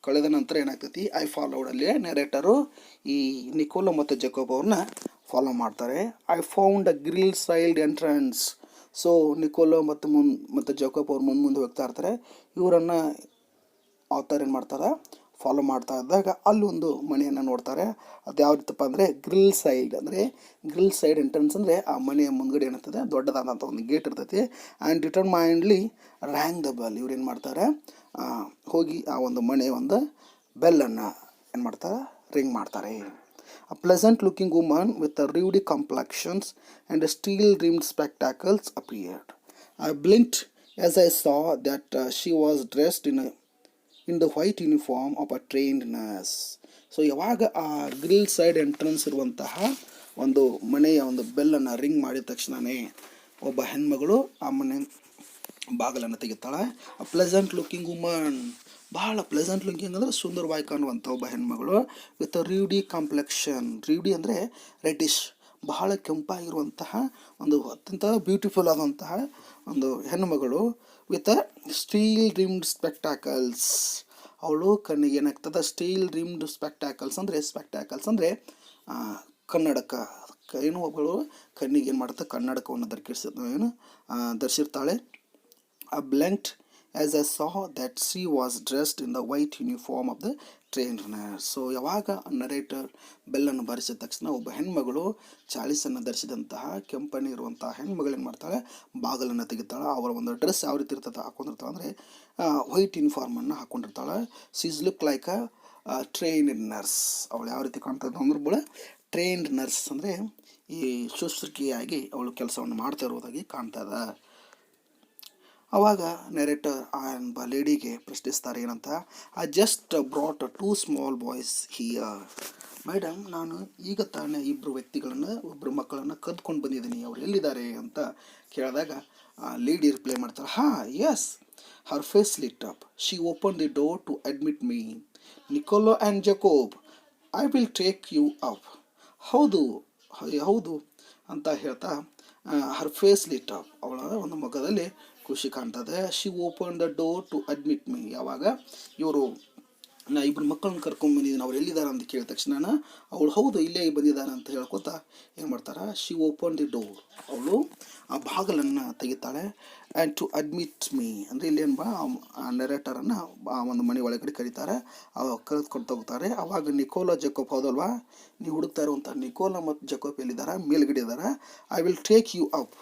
ಕಳೆದ ನಂತರ ಏನಾಗ್ತೈತಿ, ಐ ಫಾಲೋಡ್ ಅಲ್ಲಿ ನೆರೇಟರು ಈ ನಿಕೋಲೋ ಮತ್ತು ಜಕೋಬ್ ಅವ್ರನ್ನ ಫಾಲೋ ಮಾಡ್ತಾರೆ. I found a grill side entrance. So Niccolo ಮತ್ತು ಜಕೋಬ್ ಅವ್ರು ಮುಂದೆ ಹೋಗ್ತಾ ಇರ್ತಾರೆ. ಇವರನ್ನು ಆಥರ್ ಏನು ಮಾಡ್ತಾರೆ, ಫಾಲೋ ಮಾಡ್ತಾ ಇದ್ದಾಗ ಅಲ್ಲಿ ಒಂದು ಮನೆಯನ್ನು ನೋಡ್ತಾರೆ. ಅದು ಯಾವ ರೀತಿಪ್ಪ ಅಂದರೆ, ಗ್ರಿಲ್ ಸೈಡ್ ಎಂಟ್ರೆನ್ಸ್ ಅಂದರೆ ಆ ಮನೆಯ ಮುಂದ್ಗಡೆ ಏನಿರ್ತದೆ, ದೊಡ್ಡದಾದಂಥ ಒಂದು ಗೇಟ್ ಇರ್ತೈತಿ. And determinedly rang the bell. ಇವ್ರು ಏನು ಮಾಡ್ತಾರೆ, ಹೋಗಿ ಆ ಒಂದು ಮನೆ ಒಂದು ಬೆಲ್ಲನ್ನು ಏನು ಮಾಡ್ತಾರೆ, ರಿಂಗ್ ಮಾಡ್ತಾರೆ. A pleasant looking woman with a ruddy complexions and a steel rimmed spectacles appeared. I blinked as I saw that she was dressed in the white uniform of a trained nurse. So ಯಾವಾಗ ಆ ಗ್ರಿಲ್ ಸೈಡ್ ಎಂಟ್ರೆನ್ಸ್ ಇರುವಂತಹ ಒಂದು ಮನೆಯ ಒಂದು ಬೆಲ್ಲನ್ನು ರಿಂಗ್ ಮಾಡಿದ ತಕ್ಷಣವೇ ಒಬ್ಬ ಹೆಣ್ಮಗಳು ಆ ಮನೆ ಬಾಗಿಲನ್ನು ತೆಗಿತಾಳೆ. ಆ ಪ್ಲೆಸೆಂಟ್ ಲುಕಿಂಗ್ ವುಮನ್, ಬಹಳ ಪ್ಲೆಸೆಂಟ್ ಲುಕಿಂಗ್ ಅಂದರೆ ಸುಂದರವಾಗಿ ಕಾಣುವಂಥ ಒಬ್ಬ ಹೆಣ್ಮಗಳು, ವಿತ್ ರೂಡಿ ಕಾಂಪ್ಲೆಕ್ಷನ್. ರೂಡಿ ಅಂದರೆ ರೆಡ್ಡಿಶ್, ಬಹಳ ಕೆಂಪಾಗಿರುವಂತಹ ಒಂದು ಅತ್ಯಂತ ಬ್ಯೂಟಿಫುಲ್ ಆದಂತಹ ಒಂದು ಹೆಣ್ಣುಮಗಳು, ವಿತ್ ಸ್ಟೀಲ್ ರಿಮ್ಡ್ ಸ್ಪೆಕ್ಟಾಕಲ್ಸ್. ಅವಳು ಕಣ್ಣಿಗೆ ಏನಾಗ್ತದೆ, ಸ್ಟೀಲ್ ರಿಮ್ಡ್ ಸ್ಪೆಕ್ಟಾಕಲ್ಸ್ ಅಂದರೆ ಕನ್ನಡಕ. ಏನು ಒಬ್ಬಳು ಕಣ್ಣಿಗೆ ಏನು ಮಾಡುತ್ತೆ, ಕನ್ನಡಕವನ್ನು ಧರಿಸಿರ್ತಾಳೆ. I blinked as I saw that she was dressed in the white uniform of the trained nurse. So ಯಾವಾಗ ನರೇಟರ್ ಬೆಲ್ಲನ್ನು ಬಾರಿಸಿದ ತಕ್ಷಣ ಒಬ್ಬ ಹೆಣ್ಮಗಳು ಚಾಳಿಸನ್ನು ಧರಿಸಿದಂತಹ ಕೆಂಪನೆ ಇರುವಂತಹ ಹೆಣ್ಮಗಳು ಏನು ಮಾಡ್ತಾಳೆ, ಬಾಗಿಲನ್ನು ತೆಗಿತಾಳೆ. ಅವರ ಒಂದು ಡ್ರೆಸ್ ಯಾವ ರೀತಿ ಇರ್ತದೆ, ಹಾಕೊಂಡಿರ್ತಾಳೆ ಅಂದರೆ ವೈಟ್ ಯೂನಿಫಾರ್ಮನ್ನು ಹಾಕ್ಕೊಂಡಿರ್ತಾಳೆ. She's look like a trained nurse. ಅವಳು ಯಾವ ರೀತಿ ಕಾಣ್ತದೆ ಅಂದ್ರೆ, ಟ್ರೈನ್ಡ್ ನರ್ಸ್ ಅಂದರೆ ಈ ಶುಶ್ರೂಷಕಿಯಾಗಿ ಅವಳು ಕೆಲಸವನ್ನು ಮಾಡ್ತಾ ಇರುವುದಾಗಿ ಕಾಣ್ತದೆ. ಅವಾಗ ನೆರೇಟರ್ ಆ ಲೇಡಿಗೆ ಪ್ರಶ್ನಿಸ್ತಾರೆ ಏನಂತ, I just brought 2 small boys here. Madam, ನಾನು ಈಗ ತಾನೇ ಒಬ್ಬರು ಮಕ್ಕಳನ್ನು ಕದ್ಕೊಂಡು ಬಂದಿದ್ದೀನಿ, ಅವ್ರು ಎಲ್ಲಿದ್ದಾರೆ ಅಂತ ಕೇಳಿದಾಗ ಲೇಡಿ ರಿಪ್ಲೈ ಮಾಡ್ತಾರೆ, yes. Her face lit up. She open the door to admit me. Nicolo and Jacob, I will take you up. ಹೌದು ಹೌದು ಅಂತ ಹೇಳ್ತಾ ಹರ್ ಫೇಸ್ ಲಿಟ್ ಅಪ್, ಅವಳ ಒಂದು ಮುಖದಲ್ಲಿ ಖುಷಿ ಕಾಣ್ತದೆ. She open the door to admit me. ಯಾವಾಗ ಇವರು ಇಬ್ಬರು ಮಕ್ಕಳನ್ನ ಕರ್ಕೊಂಡು ಬಂದಿದ್ದೀನಿ, ಅವ್ರು ಎಲ್ಲಿದ್ದಾರೆ ಅಂತ ಕೇಳಿದ ತಕ್ಷಣ ಅವಳು ಹೌದು ಇಲ್ಲೇ ಬಂದಿದ್ದಾರೆ ಅಂತ ಹೇಳ್ಕೊತ ಏನು ಮಾಡ್ತಾರೆ, ಶಿ ಓಪನ್ ದಿ ಡೋರ್, ಅವಳು ಆ ಬಾಗಿಲನ್ನು ತೆಗಿತಾಳೆ. ಆ್ಯಂಡ್ ಟು ಅಡ್ಮಿಟ್ ಮೀ ಅಂದರೆ ಇಲ್ಲೇನು ಆ ನೆರೇಟರನ್ನು ಆ ಒಂದು ಮನೆ ಒಳಗಡೆ ಕರೀತಾರೆ, ಕರೆದುಕೊಂಡು ಹೋಗ್ತಾರೆ. ಅವಾಗ ನಿಕೋಲಾ ಜಕೋಬ್, ಹೌದಲ್ವಾ, ನೀವು ಹುಡುಕ್ತಾ ಇರುವಂಥ ನಿಕೋಲಾ ಮತ್ತು ಜಕೋಬ್ ಎಲ್ಲಿದ್ದಾರೆ, ಮೇಲ್ಗಡೆ ಇದ್ದಾರೆ. I will take you up,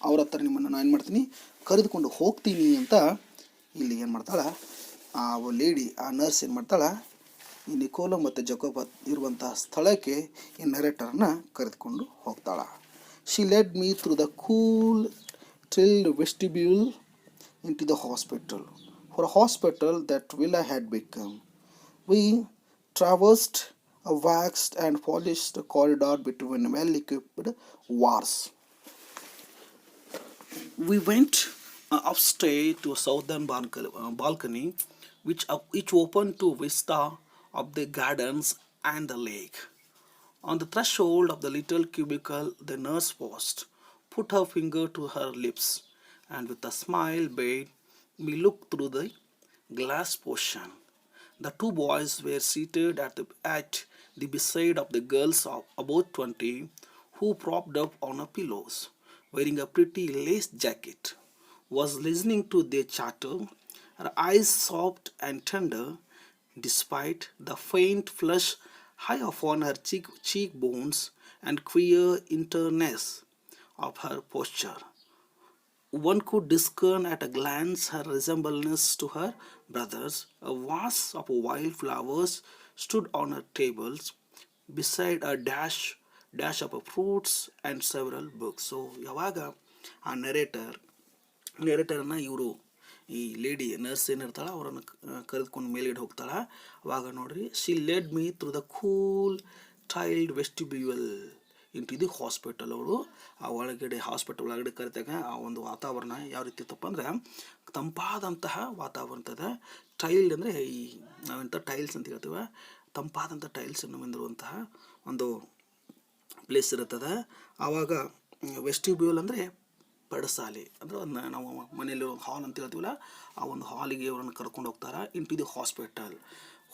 ಅವ್ರ ಹತ್ರ ನಿಮ್ಮನ್ನು ನಾನು ಏನು ಮಾಡ್ತೀನಿ, ಕರೆದುಕೊಂಡು ಹೋಗ್ತೀನಿ ಅಂತ ಇಲ್ಲಿ ಏನು ಮಾಡ್ತಾಳೆ ಆ ಲೇಡಿ, ಆ ನರ್ಸ್ ಏನು ಮಾಡ್ತಾಳೆ, ಈ ನಿಕೋಲೋ ಮತ್ತು ಜಕೋಬ್ ಇರುವಂಥ ಸ್ಥಳಕ್ಕೆ ಈ ನೆರೇಟರ್ನ ಕರೆದುಕೊಂಡು ಹೋಗ್ತಾಳೆ. She led me through the cool trilled vestibule into the hospital. For a hospital that villa had become. We traversed a waxed and polished corridor between well-equipped wards. We went upstairs to a southern balcony which opened to vista of the gardens and the lake. On the threshold of the little cubicle, the nurse paused, put her finger to her lips, and with a smile bade me look through the glass portion. The 2 boys were seated at the beside of the girls of about 20, who propped up on a pillows, wearing a pretty lace jacket, was listening to their chatter, her eyes soft and tender, despite the faint flush high upon her cheekbones and queer interness of her posture. One could discern at a glance her resemblance to her brothers. A vase of wild flowers stood on her tables, beside a dash of fruits and several books. So ಯಾವಾಗ ಆ ನೆರೇಟರ್ನ ಇವರು ಈ ಲೇಡಿ ನರ್ಸ್ ಏನಿರ್ತಾಳೆ ಅವರನ್ನು ಕರೆದುಕೊಂಡು ಮೇಲ್ಗಡೆ ಹೋಗ್ತಾಳೆ. ಅವಾಗ ನೋಡ್ರಿ, she led me through the cool tiled vestibule into the hospital. ಅವಳು ಆ ಹಾಸ್ಪಿಟಲ್ ಒಳಗಡೆ ಕರೆದಾಗ ಆ ಒಂದು ವಾತಾವರಣ ಯಾವ ರೀತಿ ಇತ್ತಪ್ಪ ಅಂದರೆ ತಂಪಾದಂತಹ ವಾತಾವರಣದ ಟೈಲ್ಡ್ ಅಂದರೆ ಈ ನಾವೆಂಥ ಟೈಲ್ಸ್ ಅಂತ ಹೇಳ್ತೀವಿ, ತಂಪಾದಂಥ ಟೈಲ್ಸನ್ನು ಹೊಂದಿರುವಂತಹ ಒಂದು ಪ್ಲೇಸ್ ಇರುತ್ತದೆ. ಆವಾಗ ವೆಸ್ಟಿಬ್ಯೂಲ್ ಅಂದರೆ ಪಡಸಾಲೆ, ಅಂದರೆ ನಾವು ಮನೆಯಲ್ಲಿ ಹಾಲ್ ಅಂತ ಹೇಳ್ತೀವಲ್ಲ, ಆ ಒಂದು ಹಾಲಿಗೆ ಅವರನ್ನು ಕರ್ಕೊಂಡು ಹೋಗ್ತಾರೆ. ಇಂಟು ದಿ ಹಾಸ್ಪಿಟಲ್,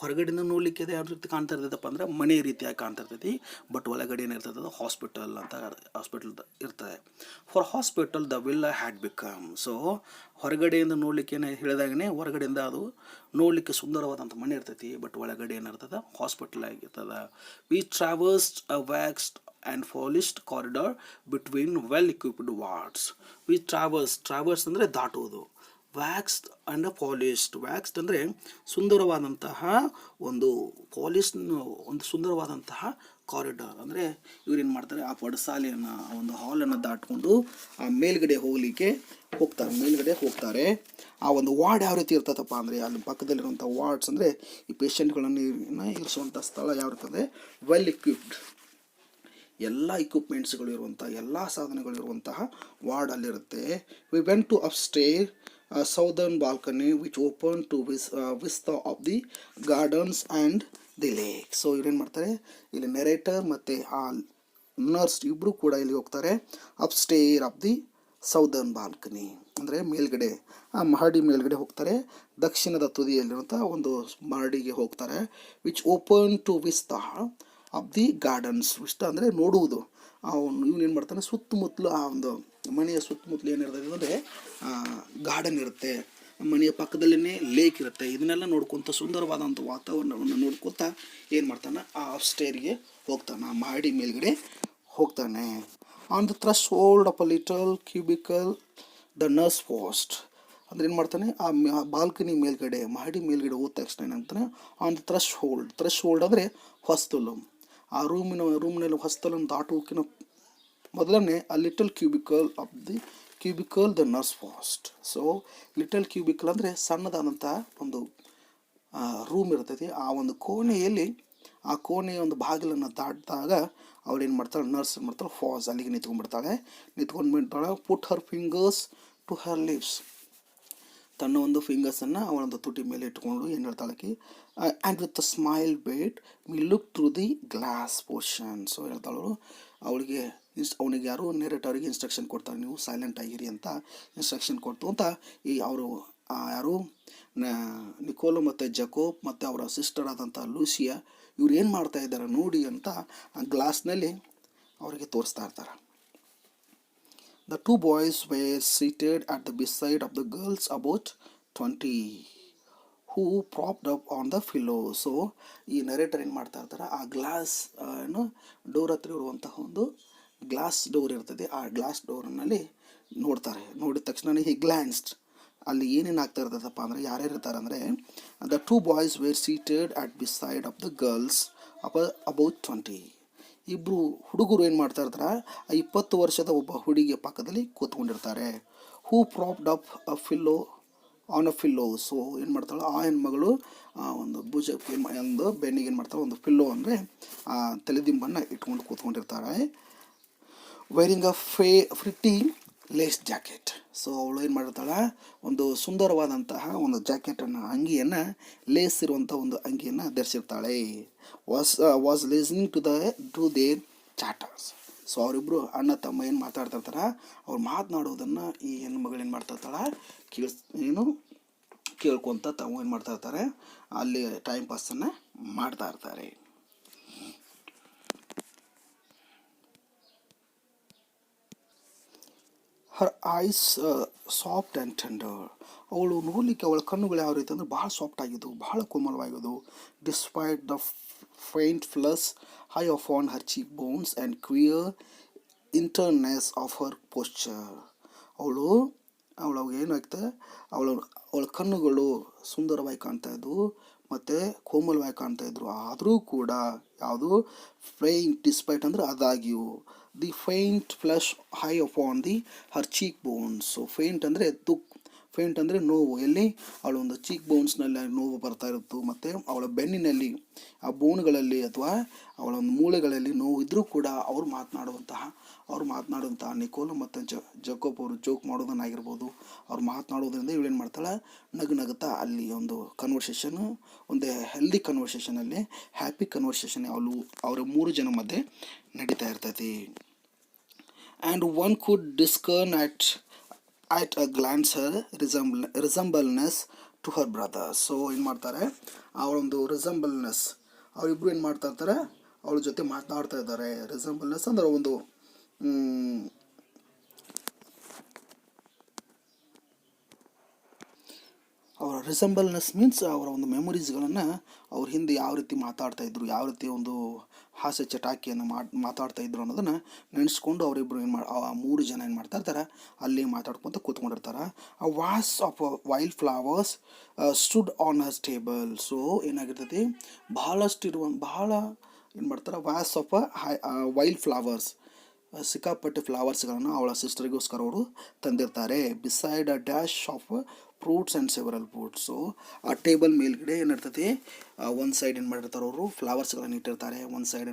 ಹೊರಗಡೆಯಿಂದ ನೋಡಲಿಕ್ಕೆ ಯಾವ ರೀತಿ ಕಾಣ್ತಾ ಇರ್ತೈತಪ್ಪ ಅಂದರೆ ಮನೆ ರೀತಿಯಾಗಿ ಕಾಣ್ತಾ ಇರ್ತೈತಿ, ಬಟ್ ಒಳಗಡೆ ಏನಿರ್ತದೆ ಹಾಸ್ಪಿಟಲ್ ಅಂತ ಹಾಸ್ಪಿಟಲ್ ಇರ್ತದೆ. For hospital the villa had become. So ಹೊರಗಡೆಯಿಂದ ನೋಡಲಿಕ್ಕೆ ಏನು ಹೇಳಿದಾಗನೇ ಹೊರಗಡೆಯಿಂದ ಅದು ನೋಡಲಿಕ್ಕೆ ಸುಂದರವಾದಂಥ ಮನೆ ಇರ್ತೈತಿ, ಬಟ್ ಒಳಗಡೆ ಏನಿರ್ತದೆ ಹಾಸ್ಪಿಟಲ್ ಆಗಿರ್ತದೆ. We traversed a waxed and polished corridor between well-equipped wards. We traverse ಅಂದರೆ ದಾಟುವುದು, ವ್ಯಾಕ್ಸ್ಡ್ ಆ್ಯಂಡ್ ಪಾಲಿಶ್ಡ್. ವ್ಯಾಕ್ಸ್ಡ್ ಅಂದರೆ ಸುಂದರವಾದಂತಹ ಒಂದು ಒಂದು ಸುಂದರವಾದಂತಹ ಕಾರಿಡಾರ್. ಅಂದರೆ ಇವ್ರೇನು ಮಾಡ್ತಾರೆ, ಆ ಪಡಸಾಲೆಯನ್ನು ಆ ಒಂದು ಹಾಲನ್ನು ದಾಟ್ಕೊಂಡು ಆ ಮೇಲ್ಗಡೆ ಹೋಗ್ತಾರೆ. ಆ ಒಂದು ವಾರ್ಡ್ ಯಾವ ರೀತಿ ಇರ್ತದಪ್ಪ ಅಂದರೆ ಅಲ್ಲಿ ಪಕ್ಕದಲ್ಲಿರುವಂಥ ವಾರ್ಡ್ಸ್ ಅಂದರೆ ಈ ಪೇಷಂಟ್ಗಳನ್ನು ಇರಿಸುವಂಥ ಸ್ಥಳ ಯಾವ ಇರ್ತದೆ, ವೆಲ್ ಇಕ್ವಿಪ್ಡ್, ಎಲ್ಲ ಇಕ್ವಿಪ್ಮೆಂಟ್ಸ್ಗಳು ಇರುವಂಥ ಎಲ್ಲ ಸಾಧನಗಳಿರುವಂತಹ ವಾರ್ಡ್ ಅಲ್ಲಿರುತ್ತೆ. We went to upstair southern balcony which open to vista of the gardens and the lake. So ಇವ್ರೇನು ಮಾಡ್ತಾರೆ, ಇಲ್ಲಿ ನೆರೇಟರ್ ಮತ್ತು ಆ ನರ್ಸ್ ಇಬ್ಬರು ಕೂಡ ಇಲ್ಲಿ ಹೋಗ್ತಾರೆ upstair of the southern balcony ಅಂದರೆ ಮೇಲ್ಗಡೆ, ಆ ಮಹಡಿ ಮೇಲ್ಗಡೆ ಹೋಗ್ತಾರೆ, ದಕ್ಷಿಣದ ತುದಿಯಲ್ಲಿರುವಂಥ ಒಂದು ಮಹಡಿಗೆ ಹೋಗ್ತಾರೆ. Which open to vista of the gardens. ಇಷ್ಟ ಅಂದರೆ ನೋಡುವುದು. ಇವನೇನು ಮಾಡ್ತಾನೆ, ಸುತ್ತಮುತ್ತಲು ಆ ಒಂದು ಮನೆಯ ಸುತ್ತಮುತ್ತಲು ಏನಿರ್ತದೆ ಅಂದರೆ ಗಾರ್ಡನ್ ಇರುತ್ತೆ, ಮನೆಯ ಪಕ್ಕದಲ್ಲೇ ಲೇಕ್ ಇರುತ್ತೆ. ಇದನ್ನೆಲ್ಲ ನೋಡ್ಕೊತ ಸುಂದರವಾದಂಥ ವಾತಾವರಣವನ್ನು ನೋಡ್ಕೊತಾ ಏನು ಮಾಡ್ತಾನೆ, ಆ ಅಪ್ಸ್ಟೇರ್ಗೆ ಹೋಗ್ತಾನೆ, ಆ ಮಹಡಿ ಮೇಲ್ಗಡೆ ಹೋಗ್ತಾನೆ. On the threshold of a little cubical the nurse passed. ಅಂದರೆ ಏನು ಮಾಡ್ತಾನೆ, ಆ ಬಾಲ್ಕನಿ ಮೇಲ್ಗಡೆ ಮಹಡಿ ಮೇಲ್ಗಡೆ ಹೋದ ತಕ್ಷಣ ಏನಂತಾನೆ, ಆನ್ ದ ಥ್ರೆಶೋಲ್ಡ್ ಅಂದರೆ ಹೊಸ್ತಲು. ಆ ರೂಮ್ನಲ್ಲಿ ಹೊಸ್ತಲನ್ನು ದಾಟುವಕ್ಕಿಂತ ಮೊದಲನೇ ಆ little cubical of the cubical the nurse fast. So little cubical ಅಂದರೆ ಸಣ್ಣದಾದಂಥ ಒಂದು ರೂಮ್ ಇರ್ತೈತಿ. ಆ ಒಂದು ಕೋಣೆಯಲ್ಲಿ ಆ ಕೋಣೆಯ ಒಂದು ಬಾಗಿಲನ್ನು ದಾಟಿದಾಗ ಅವಳೇನು ಮಾಡ್ತಾಳೆ, ನರ್ಸ್ ಏನು ಮಾಡ್ತಾಳೆ, ಫಾಸ್ ಅಲ್ಲಿಗೆ ನಿಂತ್ಕೊಂಡ್ಬಿಡ್ತಾಳೆ. ನಿಂತ್ಕೊಂಡ್ಬಿಡ್ತಾಳೆ. Put her fingers to her lips, ತನ್ನ ಒಂದು ಫಿಂಗರ್ಸನ್ನು ಅವನೊಂದು ತುಟಿ ಮೇಲೆ ಇಟ್ಕೊಂಡು ಏನು ಹೇಳ್ತಾಳಕಿ, and with a smile bade we look through the glass portion. So ಹೇಳ್ತಾಳು ಅವಳಿಗೆ ಅವನಿಗೆ ಯಾರು ನೆರೇಟರ್ಗೆ ಇನ್ಸ್ಟ್ರಕ್ಷನ್ ಕೊಡ್ತಾರೆ, ನೀವು ಸೈಲೆಂಟ್ ಆಗಿರಿ ಅಂತ ಇನ್ಸ್ಟ್ರಕ್ಷನ್ ಕೊಡ್ತು ಅಂತ ಈ ಅವರು ಯಾರು ನಿಕೋಲೋ ಮತ್ತು ಜಕೋಬ್ ಮತ್ತು ಅವರ ಸಿಸ್ಟರ್ ಆದಂಥ ಲೂಸಿಯಾ ಇವ್ರು ಏನು ಮಾಡ್ತಾ ಇದ್ದಾರೆ ನೋಡಿ ಅಂತ ಆ ಗ್ಲಾಸ್ನಲ್ಲಿ ಅವರಿಗೆ ತೋರಿಸ್ತಾ ಇರ್ತಾರೆ. The two boys were seated at the beside of the girls, about 20, who propped up on the pillow. So ಈ ನರೇಟರ್ ಏನು ಮಾಡ್ತಾ ಇರ್ತಾರೆ, ಆ ಗ್ಲಾಸ್ ಏನು ಡೋರ್ ಹತ್ರ ಇರುವಂತಹ ಒಂದು ಗ್ಲಾಸ್ ಡೋರ್ ಇರ್ತದೆ, ಆ ಗ್ಲಾಸ್ ಡೋರ್ನಲ್ಲಿ ನೋಡ್ತಾರೆ. ನೋಡಿದ ತಕ್ಷಣ ಹಿ ಗ್ಲಾನ್ಸ್ಡ್, ಅಲ್ಲಿ ಏನೇನು ಆಗ್ತಾ ಇರ್ತದಪ್ಪ ಅಂದರೆ ಯಾರ್ಯಾರು ಇರ್ತಾರೆ ಅಂದರೆ, the two boys were seated at beside of the girls about 20. ಇಬ್ಬರು ಹುಡುಗರು ಏನು ಮಾಡ್ತಾ ಇರ್ತಾರೆ, 20 ವರ್ಷದ ಒಬ್ಬ ಹುಡುಗಿಯ ಪಕ್ಕದಲ್ಲಿ ಕೂತ್ಕೊಂಡಿರ್ತಾರೆ. Who propped up a pillow on a pillow. So ಏನು ಮಾಡ್ತಾಳೆ ಆ ಹೆಣ್ಮಗಳು ಒಂದು ಭುಜಕ್ಕೆ ಒಂದು ಬೆನ್ನಿಗೆ ಏನು ಮಾಡ್ತಾಳೆ, ಒಂದು ಫಿಲ್ಲೋ ಅಂದರೆ ತಲೆದಿಂಬನ್ನು ಇಟ್ಕೊಂಡು ಕೂತ್ಕೊಂಡಿರ್ತಾರೆ. Wearing a pretty lace jacket. So ಅವಳು ಏನು ಮಾಡಿರ್ತಾಳೆ, ಒಂದು ಸುಂದರವಾದಂತಹ ಒಂದು ಜಾಕೆಟನ್ನು, ಅಂಗಿಯನ್ನು, ಲೇಸ್ ಇರುವಂಥ ಒಂದು ಅಂಗಿಯನ್ನು ಧರಿಸಿರ್ತಾಳೆ. Was listening to their chatters. So ಅವರಿಬ್ಬರು ಅಣ್ಣ ತಮ್ಮ ಏನು ಮಾತಾಡ್ತಾ ಇರ್ತಾರೆ, ಅವ್ರು ಮಾತನಾಡೋದನ್ನು ಈ ಹೆಣ್ಮಗಳು ಏನು ಮಾಡ್ತಾ ಇರ್ತಾಳೆ, ಕೇಳ್ಕೊತ ತಾವು ಏನು ಮಾಡ್ತಾ ಇರ್ತಾರೆ, ಅಲ್ಲಿ ಟೈಮ್ ಪಾಸನ್ನು ಮಾಡ್ತಾ ಇರ್ತಾರೆ. ಹರ್ ಐಸ್ ಸಾಫ್ಟ್ ಆ್ಯಂಡ್ ಟೆಂಡರ್. ಅವಳು ನೋಡಲಿಕ್ಕೆ ಅವಳ ಕಣ್ಣುಗಳು ಯಾವ ರೀತಿ ಅಂದರೆ ಭಾಳ ಸಾಫ್ಟ್ ಆಗಿದ್ದು, ಭಾಳ ಕೋಮಲವಾಗಿದ್ದು. Despite the faint flush high off on her cheekbones and queer intentness of her posture. ಅವಳಿಗೆ ಏನಾಗ್ತದೆ, ಅವಳ ಕಣ್ಣುಗಳು ಸುಂದರವಾಗಿ ಕಾಣ್ತಾ ಇದ್ವು ಮತ್ತು ಕೋಮಲವಾಗಿ ಕಾಣ್ತಾ ಇದ್ರು. ಆದರೂ ಕೂಡ ಯಾವುದು ಫೈಂಟ್, ಡಿಸ್ಪೈಟ್ ಅಂದರೆ ಆದಾಗ್ಯೂ, the ಫೈಂಟ್ flush high upon the Har cheek bones. So ಫೈಂಟ್ ಅಂದರೆ ಫೈಂಟ್ ಅಂದರೆ ನೋವು, ಎಲ್ಲಿ ಅವಳ ಒಂದು ಚೀಕ್ ಬೋನ್ಸ್ನಲ್ಲಿ ನೋವು ಬರ್ತಾ ಇರುತ್ತು, ಮತ್ತು ಅವಳ ಬೆನ್ನಿನಲ್ಲಿ ಆ ಬೋನ್ಗಳಲ್ಲಿ ಅಥವಾ ಅವಳ ಒಂದು ಮೂಳೆಗಳಲ್ಲಿ ನೋವು ಇದ್ದರೂ ಕೂಡ ಅವ್ರು ಮಾತನಾಡುವಂತಹ ನಿಕೋಲೋ ಮತ್ತು ಜಕೋಬ್ ಅವರು ಜೋಕ್ ಮಾಡೋದನ್ನಾಗಿರ್ಬೋದು, ಅವ್ರು ಮಾತನಾಡೋದ್ರಿಂದ ಇವಳೇನು ಮಾಡ್ತಾಳೆ, ನಗುತ್ತಾ ಅಲ್ಲಿ ಒಂದು ಕನ್ವರ್ಸೇಷನು, ಒಂದು ಹೆಲ್ದಿ ಕನ್ವರ್ಸೇಷನಲ್ಲಿ, ಹ್ಯಾಪಿ ಕನ್ವರ್ಸೇಷನ್ ಅವರ 3 ಜನ ಮಧ್ಯೆ ನಡೀತಾ ಇರ್ತೈತಿ. And one could discern at a glance her resemblance to her brother. So ಏನು ಮಾಡ್ತಾರೆ, ಅವಳೊಂದು ರಿಸಂಬಲ್ನೆಸ್, ಅವರಿಬ್ಬರು ಏನು ಮಾಡ್ತಾ ಇರ್ತಾರೆ, ಅವಳ ಜೊತೆ ಮಾತನಾಡ್ತಾ ಇದ್ದಾರೆ. ರಿಸಂಬಲ್ನೆಸ್ ಅಂದರೆ ಒಂದು ಅವರ ರಿಸಂಬಲ್ನೆಸ್ ಮೀನ್ಸ್ ಅವರ ಒಂದು ಮೆಮೊರೀಸ್ಗಳನ್ನು ಅವ್ರ ಹಿಂದೆ ಯಾವ ರೀತಿ ಮಾತಾಡ್ತಾಯಿದ್ರು, ಯಾವ ರೀತಿ ಒಂದು ಹಾಸ್ಯ ಚಟಾಕಿಯನ್ನು ಮಾತಾಡ್ತಾ ಇದ್ರು ಅನ್ನೋದನ್ನು ನೆನೆಸ್ಕೊಂಡು ಅವರಿಬ್ಬರು ಆ 3 ಜನ ಏನು ಮಾಡ್ತಾ ಇರ್ತಾರೆ, ಅಲ್ಲಿ ಮಾತಾಡ್ಕೊತ ಕೂತ್ಕೊಂಡಿರ್ತಾರೆ. A vase of wild flowers stood on her table. So ಏನಾಗಿರ್ತೈತಿ, ಬಹಳ ಏನು ಮಾಡ್ತಾರೆ, ವಾಸ್ ಆಫ್ ವೈಲ್ಡ್ ಫ್ಲವರ್ಸ್, ಸಿಕ್ಕಾಪಟ್ಟೆ ಫ್ಲವರ್ಸ್ಗಳನ್ನು ಅವಳ ಸಿಸ್ಟರ್ಗೋಸ್ಕರ ಅವರು ತಂದಿರ್ತಾರೆ. Beside a dash of fruits and several fruits. So ಆ ಟೇಬಲ್ ಮೇಲ್ಗಡೆ ಏನಿರ್ತೈತಿ, ಒಂದು ಸೈಡ್ ಏನು ಮಾಡಿರ್ತಾರೆ ಅವರು ಫ್ಲವರ್ಸ್ಗಳನ್ನು ಇಟ್ಟಿರ್ತಾರೆ, ಒಂದು ಸೈಡ್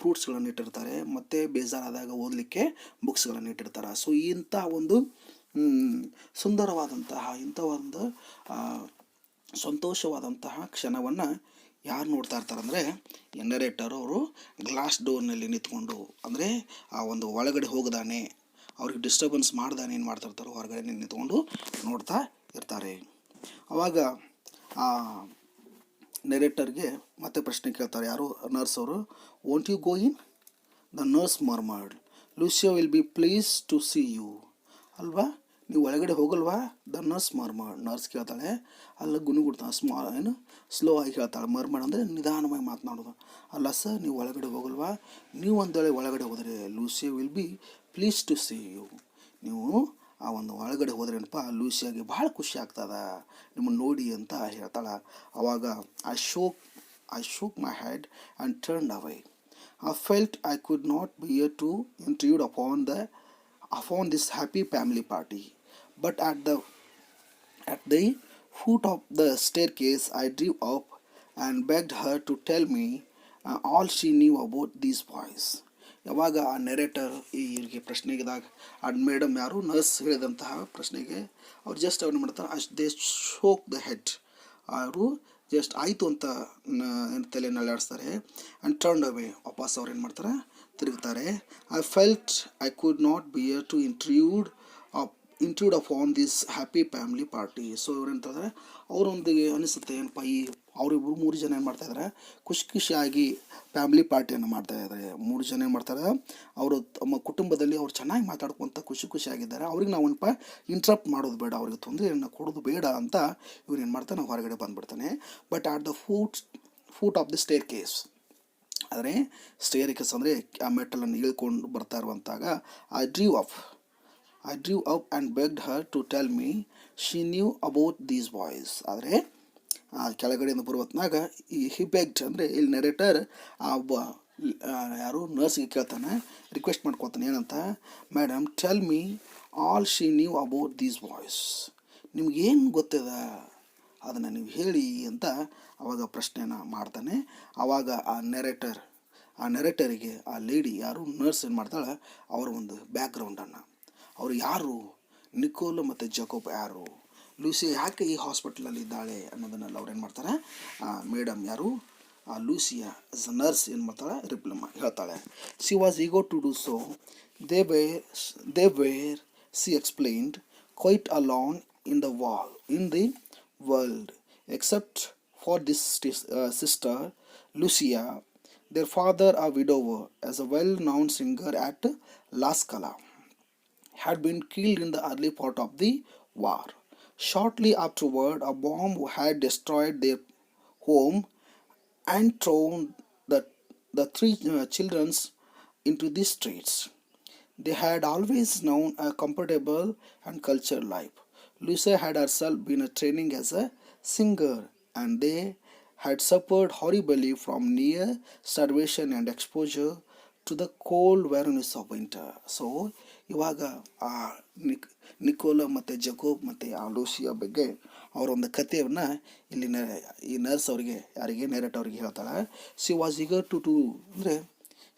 ಫ್ರೂಟ್ಸ್ಗಳನ್ನು ಇಟ್ಟಿರ್ತಾರೆ, ಮತ್ತು ಬೇಜಾರಾದಾಗ ಓದಲಿಕ್ಕೆ ಬುಕ್ಸ್ಗಳನ್ನು ಇಟ್ಟಿರ್ತಾರೆ. ಸೊ ಇಂಥ ಒಂದು ಸುಂದರವಾದಂತಹ ಇಂಥ ಒಂದು ಸಂತೋಷವಾದಂತಹ ಕ್ಷಣವನ್ನು ಯಾರು ನೋಡ್ತಾ ಇರ್ತಾರೆ ಅಂದರೆ, ನರೇಟರ್ ಅವರು ಗ್ಲಾಸ್ ಡೋರ್ನಲ್ಲಿ ನಿಂತ್ಕೊಂಡು, ಅಂದರೆ ಆ ಒಂದು ಒಳಗಡೆ ಹೋಗದಾನೆ, ಅವ್ರಿಗೆ ಡಿಸ್ಟರ್ಬೆನ್ಸ್ ಮಾಡ್ದಾನೆ ಏನು ಮಾಡ್ತಾ ಇರ್ತಾರೋ ಹೊರಗಡೆ ನಿಂತ್ಕೊಂಡು ನೋಡ್ತಾ ಇರ್ತಾರೆ. ಆವಾಗ ಆ ನರೇಟರ್ಗೆ ಮತ್ತೆ ಪ್ರಶ್ನೆ ಕೇಳ್ತಾರೆ ಯಾರು, ನರ್ಸ್ ಅವರು. Won't you go in? The nurse murmured. Lucia will be please to see you. ಅಲ್ವಾ, ನೀವು ಒಳಗಡೆ ಹೋಗಲ್ವಾ? The nurse murmured. ನರ್ಸ್ ಕೇಳ್ತಾಳೆ, ಅಲ್ಲ ಗುನುಗುಡ್ತಾಳೆ, ಸ್ಲೋ ಆಗಿ ಹೇಳ್ತಾಳೆ. ಮರ್ಮರ್ಡ್ ಅಂದರೆ ನಿಧಾನವಾಗಿ ಮಾತನಾಡೋದು. ಅಲ್ಲ ಸರ್, ನೀವು ಒಳಗಡೆ ಹೋಗಲ್ವಾ? ನೀವು ಒಂದು ವೇಳೆ ಒಳಗಡೆ ಹೋದರೆ Lucia will be please to see you. ನೀವು ಆ ಒಂದು ಒಳಗಡೆ ಹೋದ್ರೇನಪ್ಪ, ಲೂಸಿಯಾಗೆ ಭಾಳ ಖುಷಿ ಆಗ್ತದ ನಿಮ್ಮನ್ನು ನೋಡಿ ಅಂತ ಹೇಳ್ತಾಳೆ. ಆವಾಗ I shook my head and turned away. I felt I could not bear to intrude upon upon this happy family party. But at the foot of the staircase, I drew up and begged her to tell me all she knew about these boys. ಯಾವಾಗ ಆ ನೆರೇಟರ್ ಇವರಿಗೆ ಪ್ರಶ್ನೆಗಿದಾಗ ಆ ಮೇಡಮ್ ಯಾರು ನರ್ಸ್ ಹೇಳಿದಂತಹ ಪ್ರಶ್ನೆಗೆ ಅವ್ರು ಜಸ್ಟ್ ಅವ್ರು ಮಾಡ್ತಾರೆ ಅಷ್ಟು ದೇ ಶೋಕ್ ದ ಹೆಡ್, ಅವರು ಜಸ್ಟ್ ಆಯಿತು ಅಂತ ತಲೆ ನಳ್ಳಾಡಿಸ್ತಾರೆ. ಆ್ಯಂಡ್ ಟರ್ನ್ ಅವೇ, ವಾಪಸ್ ಅವ್ರು ಏನು ಮಾಡ್ತಾರೆ, ತಿರುಗ್ತಾರೆ. I felt I could not bear to intrude upon this happy family party. So ಇವ್ರು ಏನಂತಂದರೆ ಅವರೊಂದಿಗೆ ಅನಿಸುತ್ತೆ ಏನಪ್ಪ, ಈ ಅವರಿಬ್ಬರು 3 ಜನ ಏನು ಮಾಡ್ತಾಯಿದ್ದಾರೆ, ಖುಷಿಯಾಗಿ ಫ್ಯಾಮಿಲಿ ಪಾರ್ಟಿಯನ್ನು ಮಾಡ್ತಾಯಿದ್ದಾರೆ. 3 ಜನ ಏನು ಮಾಡ್ತಾರೆ, ಅವರು ತಮ್ಮ ಕುಟುಂಬದಲ್ಲಿ ಅವ್ರು ಚೆನ್ನಾಗಿ ಮಾತಾಡ್ಕೊತ ಖುಷಿಯಾಗಿದ್ದಾರೆ. ಅವ್ರಿಗೆ ನಾವು ಏನಪ್ಪ ಇಂಟ್ರಪ್ಟ್ ಮಾಡೋದು ಬೇಡ, ಅವ್ರಿಗೆ ತೊಂದರೆಯನ್ನು ಕೊಡೋದು ಬೇಡ ಅಂತ ಇವ್ರು ಏನು ಮಾಡ್ತಾನೆ, ಹೊರಗಡೆ ಬಂದುಬಿಡ್ತಾನೆ. But at the foot of the staircase, ಆದರೆ ಸ್ಟೇರ್ ಕೇಸ್ ಅಂದರೆ ಆ ಮೆಟ್ಟಲನ್ನು ಇಳ್ಕೊಂಡು ಬರ್ತಾ ಇರುವಂತಾಗ I drew up and begged her to tell me she knew about these boys. ಆದರೆ ಕೆಳಗಡೆಯಿಂದ ಬರುವತ್ನಾಗ ಈ ಬೆಗ್ಡ್ ಅಂದರೆ ಇಲ್ಲಿ ನೆರೇಟರ್ ಒಬ್ಬ ಯಾರು ನರ್ಸ್ಗೆ ಕೇಳ್ತಾನೆ, ರಿಕ್ವೆಸ್ಟ್ ಮಾಡ್ಕೊತಾನೆ ಏನಂತ, madam tell me all she knew about these boys. ನಿಮಗೇನು ಗೊತ್ತಿದೆ ಅದನ್ನು ನೀವು ಹೇಳಿ ಅಂತ ಅವಾಗ ಪ್ರಶ್ನೆನ ಮಾಡ್ತಾನೆ. ಆವಾಗ ಆ ನೆರೇಟರಿಗೆ ಆ ಲೇಡಿ ಯಾರು ನರ್ಸ್ ಏನು ಮಾಡ್ತಾಳೆ, ಅವರ ಒಂದು ಬ್ಯಾಕ್ಗ್ರೌಂಡನ್ನು, ಅವರು ಯಾರು, ನಿಕೋಲ್ ಮತ್ತು ಜಕೋಬ್ ಯಾರು, ಲೂಸಿ ಯಾಕೆ ಈ ಹಾಸ್ಪಿಟಲಲ್ಲಿ ಇದ್ದಾಳೆ ಅನ್ನೋದನ್ನೆಲ್ಲ ಅವ್ರು ಏನು ಮಾಡ್ತಾರೆ, ಮೇಡಮ್ ಯಾರು ಲೂಸಿಯಾ ಆಸ್ ಅ ನರ್ಸ್ ಏನು ಮಾಡ್ತಾಳೆ, ರಿಪ್ಲೈ ಹೇಳ್ತಾಳೆ. ಸಿ ವಾಸ್ ಈಗೋ to do so. They were she explained quite alone in the world, except for this sister Lucia. Their father, a widower, as a well-known singer at La Scala, had been killed in the early part of the war. Shortly afterward, a bomb had destroyed their home and thrown the 3 children into the streets. They had always known a comfortable and cultured life. Lucia had herself been training as a singer, and they had suffered horribly from near starvation and exposure to the cold weariness of winter. So ಇವಾಗ ಆ ನಿಕೋಲ ಮತ್ತು ಜಕೋಬ್ ಮತ್ತು ಆ ಲೂಸಿಯಾ ಬಗ್ಗೆ ಅವರೊಂದು ಕಥೆಯನ್ನು ಇಲ್ಲಿ ಈ ನರ್ಸ್ ಅವರಿಗೆ, ಯಾರಿಗೆ ನೆರೇಟ್ ಅವ್ರಿಗೆ ಹೇಳ್ತಾಳೆ. ಸಿ ವಾಸ್ ಈಗರ್ ಟು ಅಂದರೆ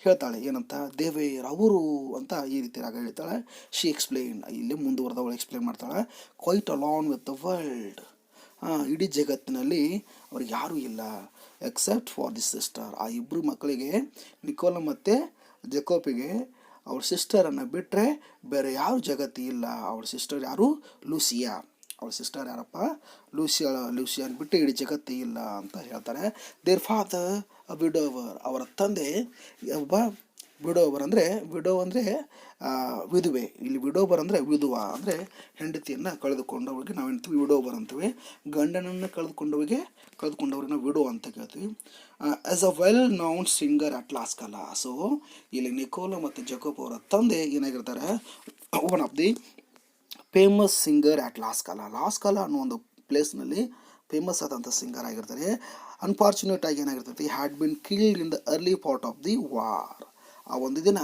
ಹೇಳ್ತಾಳೆ ಏನಂತ, ದೇವೇರ್ ಅವರು ಅಂತ ಈ ರೀತಿ ರಾಗ ಹೇಳ್ತಾಳೆ. ಶಿ ಎಕ್ಸ್ಪ್ಲೇನ್, ಇಲ್ಲಿ ಮುಂದುವರೆದವಳು ಎಕ್ಸ್ಪ್ಲೇನ್ ಮಾಡ್ತಾಳೆ, quite alone with the world, ಇಡೀ ಜಗತ್ತಿನಲ್ಲಿ ಅವ್ರಿಗೆ ಯಾರೂ ಇಲ್ಲ ಎಕ್ಸೆಪ್ಟ್ ಫಾರ್ ದಿಸ್ ಸಿಸ್ಟರ್. ಆ ಇಬ್ಬರು ಮಕ್ಕಳಿಗೆ, ನಿಕೋಲ ಮತ್ತು ಜಕೋಪಿಗೆ ಅವ್ರ ಸಿಸ್ಟರನ್ನು ಬಿಟ್ಟರೆ ಬೇರೆ ಯಾರು ಜಗತ್ತು ಇಲ್ಲ. ಅವ್ರ ಸಿಸ್ಟರ್ ಯಾರು, ಲೂಸಿಯಾ. ಅವ್ರ ಸಿಸ್ಟರ್ ಯಾರಪ್ಪ, ಲೂಸಿಯಾನ್ ಬಿಟ್ಟು ಇಡೀ ಜಗತ್ತು ಇಲ್ಲ ಅಂತ ಹೇಳ್ತಾರೆ. ದೇರ್ ಫಾದರ್ ಅ ವಿಡೋವರ್, ಅವರ ತಂದೆ ಒಬ್ಬ ವಿಡೋವರ್ ಅಂದರೆ ವಿಧುವೆ. ಇಲ್ಲಿ ವಿಡೋವರ್ ಅಂದರೆ ವಿಧುವ ಅಂದರೆ ಹೆಂಡತಿಯನ್ನು ಕಳೆದುಕೊಂಡವರಿಗೆ ನಾವು ಹೇಳ್ತೀವಿ ವಿಡೋವರ್ ಅಂತೀವಿ. ಗಂಡನನ್ನು ಕಳೆದುಕೊಂಡವ್ರಿಗೆ ನಾವು ವಿಡೋ ಅಂತ ಕೇಳ್ತೀವಿ. As a well known singer at La Scala. So ಇಲ್ಲಿ ನಿಕೋಲ ಮತ್ತು ಜಕೋಬ್ ಅವರ ತಂದೆ ಏನಾಗಿರ್ತಾರೆ, one of the famous singer at La Scala ಅನ್ನೋ ಒಂದು ಪ್ಲೇಸ್ನಲ್ಲಿ ಫೇಮಸ್ ಆದಂಥ ಸಿಂಗರ್ ಆಗಿರ್ತಾರೆ. ಅನ್ಫಾರ್ಚುನೇಟ್ ಆಗಿ ಏನಾಗಿರ್ತೈತಿ, had been killed in the early part of the war. ಆ ಒಂದು ದಿನ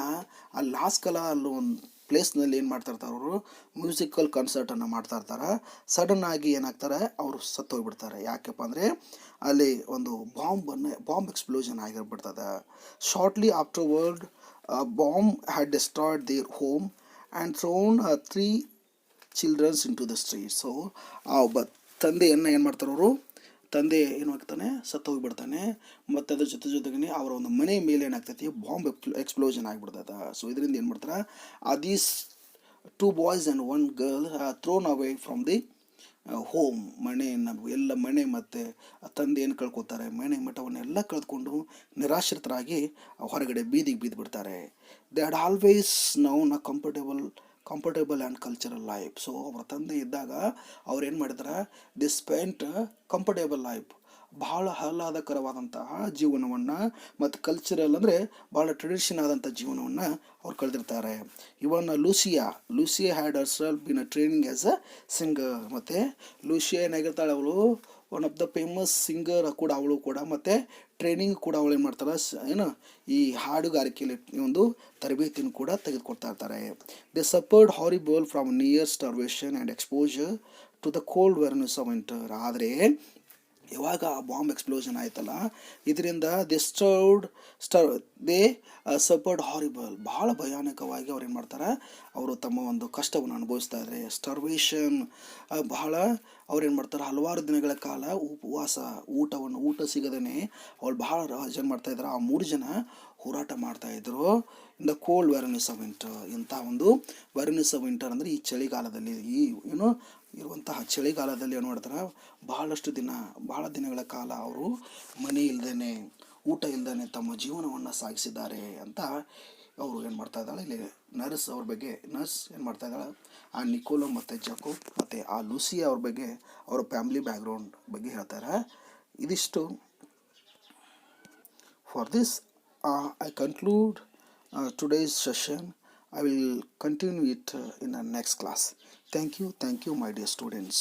ಆ ಲಾ ಸ್ಕಾಲಾ ಅನ್ನೋ ಒಂದು ಪ್ಲೇಸ್ನಲ್ಲಿ ಏನು ಮಾಡ್ತಾಯಿರ್ತಾರೆ, ಅವರು ಮ್ಯೂಸಿಕಲ್ ಕನ್ಸರ್ಟನ್ನು ಮಾಡ್ತಾಯಿರ್ತಾರೆ. ಸಡನ್ನಾಗಿ ಏನಾಗ್ತಾರೆ, ಅವರು ಸತ್ತೋಗ್ಬಿಡ್ತಾರೆ. ಯಾಕಪ್ಪ ಅಂದರೆ ಅಲ್ಲಿ ಒಂದು ಬಾಂಬ್ ಎಕ್ಸ್ಪ್ಲೋಷನ್ ಆಗಿರ್ಬಿಡ್ತದೆ. Shortly afterward bomb had destroyed their home and thrown 3 childrens into the street. So ಆ ಒಬ್ಬ ತಂದೆಯನ್ನು ಏನು ಮಾಡ್ತಾರೆ, ಅವರು ತಂದೆ ಏನು ಆಗ್ತಾನೆ, ಸತ್ತೋಗಿಬಿಡ್ತಾನೆ. ಮತ್ತು ಅದ್ರ ಜೊತೆಗೆ ಅವರ ಒಂದು ಮನೆ ಮೇಲೆ ಏನಾಗ್ತೈತಿ, ಬಾಂಬ್ ಎಕ್ಸ್ಪ್ಲೋಷನ್ ಆಗಿಬಿಡ್ತದೆ. ಸೊ ಇದರಿಂದ ಏನು ಮಾಡ್ತಾರೆ, these 2 boys and 1 girl throne away from the home. ಎಲ್ಲ ಮನೆ ಮತ್ತು ತಂದೆ ಏನು ಕಳ್ಕೊತಾರೆ, ಮನೆ ಮಠವನ್ನೆಲ್ಲ ಕಳೆದುಕೊಂಡು ನಿರಾಶ್ರಿತರಾಗಿ ಹೊರಗಡೆ ಬೀದಿಗೆ ಬಿದ್ದುಬಿಡ್ತಾರೆ. They had always known a comfortable and cultural life. So ಅವರ ತಂದೆ ಇದ್ದಾಗ ಅವ್ರು ಏನು ಮಾಡಿದಾರೆ, ದಿ ಸ್ಪೆಂಟ್ ಕಂಫರ್ಟೇಬಲ್ ಲೈಫ್, ಭಾಳ ಆಹ್ಲಾದಕರವಾದಂತಹ ಜೀವನವನ್ನು ಮತ್ತು ಕಲ್ಚರಲ್ ಅಂದರೆ ಭಾಳ ಟ್ರೆಡಿಷನ್ ಆದಂಥ ಜೀವನವನ್ನು ಅವ್ರು ಕಳೆದಿರ್ತಾರೆ. Even Lucia had herself been training as a singer. ಮತ್ತು ಲೂಸಿಯಾ ಏನಾಗಿರ್ತಾಳೆ, ಅವಳು one of the famous singer ಕೂಡ ಅವಳು ಕೂಡ, ಮತ್ತು ಟ್ರೈನಿಂಗ್ ಕೂಡ ಅವಳು ಏನು ಮಾಡ್ತಾಳೆ ಏನು ಈ ಹಾಡುಗಾರಿಕೆಯಲ್ಲಿ ಒಂದು ತರಬೇತಿಯನ್ನು ಕೂಡ ತೆಗೆದುಕೊಡ್ತಾ ಇರ್ತಾರೆ. They suffered horrible from near starvation and exposure to the cold wariness of winter. ಆದರೆ ಯಾವಾಗ ಆ ಬಾಂಬ್ ಎಕ್ಸ್ಪ್ಲೋಷನ್ ಆಯ್ತಲ್ಲ, ಇದರಿಂದ ದೇ ಸಫರ್ಡ್ ಹಾರಿಬಲ್, ಭಾಳ ಭಯಾನಕವಾಗಿ ಅವ್ರು ಏನು ಮಾಡ್ತಾರೆ, ಅವರು ತಮ್ಮ ಒಂದು ಕಷ್ಟವನ್ನು ಅನುಭವಿಸ್ತಾ ಇದ್ದಾರೆ. ಸ್ಟರ್ವೇಷನ್, ಬಹಳ ಅವ್ರು ಏನು ಮಾಡ್ತಾರೆ, ಹಲವಾರು ದಿನಗಳ ಕಾಲ ಉಪವಾಸ, ಊಟ ಸಿಗದೇ ಅವ್ರು ಬಹಳ ಏನು ಮಾಡ್ತಾ ಇದ್ದಾರೆ, ಆ 3 ಜನ ಹೋರಾಟ ಮಾಡ್ತಾಯಿದ್ರು. In the cold wariness of winter, ಇಂಥ ಒಂದು ವೆರ್ನೆಸ್ ಆಫ್ ವಿಂಟರ್ ಅಂದರೆ ಈ ಚಳಿಗಾಲದಲ್ಲಿ, ಈ ಏನು ಇರುವಂತಹ ಚಳಿಗಾಲದಲ್ಲಿ ಏನು ಮಾಡ್ತಾರೆ, ಬಹಳ ದಿನಗಳ ಕಾಲ ಅವರು ಮನೆ ಇಲ್ಲದೇ, ಊಟ ಇಲ್ಲದೇ ತಮ್ಮ ಜೀವನವನ್ನು ಸಾಗಿಸಿದ್ದಾರೆ ಅಂತ ಅವರು ಏನು ಮಾಡ್ತಾ ಇದ್ದಾಳೆ, ಇಲ್ಲಿ ನರ್ಸ್ ಏನು ಮಾಡ್ತಾ ಇದ್ದಾಳೆ, ಆ ನಿಕೋಲೋ ಮತ್ತು ಜಾಕೋಬ್ ಮತ್ತು ಆ ಲೂಸಿಯಾ ಅವ್ರ ಬಗ್ಗೆ, ಅವರ ಫ್ಯಾಮಿಲಿ ಬ್ಯಾಕ್ಗ್ರೌಂಡ್ ಬಗ್ಗೆ ಹೇಳ್ತಾರೆ. ಇದಿಷ್ಟು. For this I conclude today's session. I will continue it in the next class. Thank you, my dear students.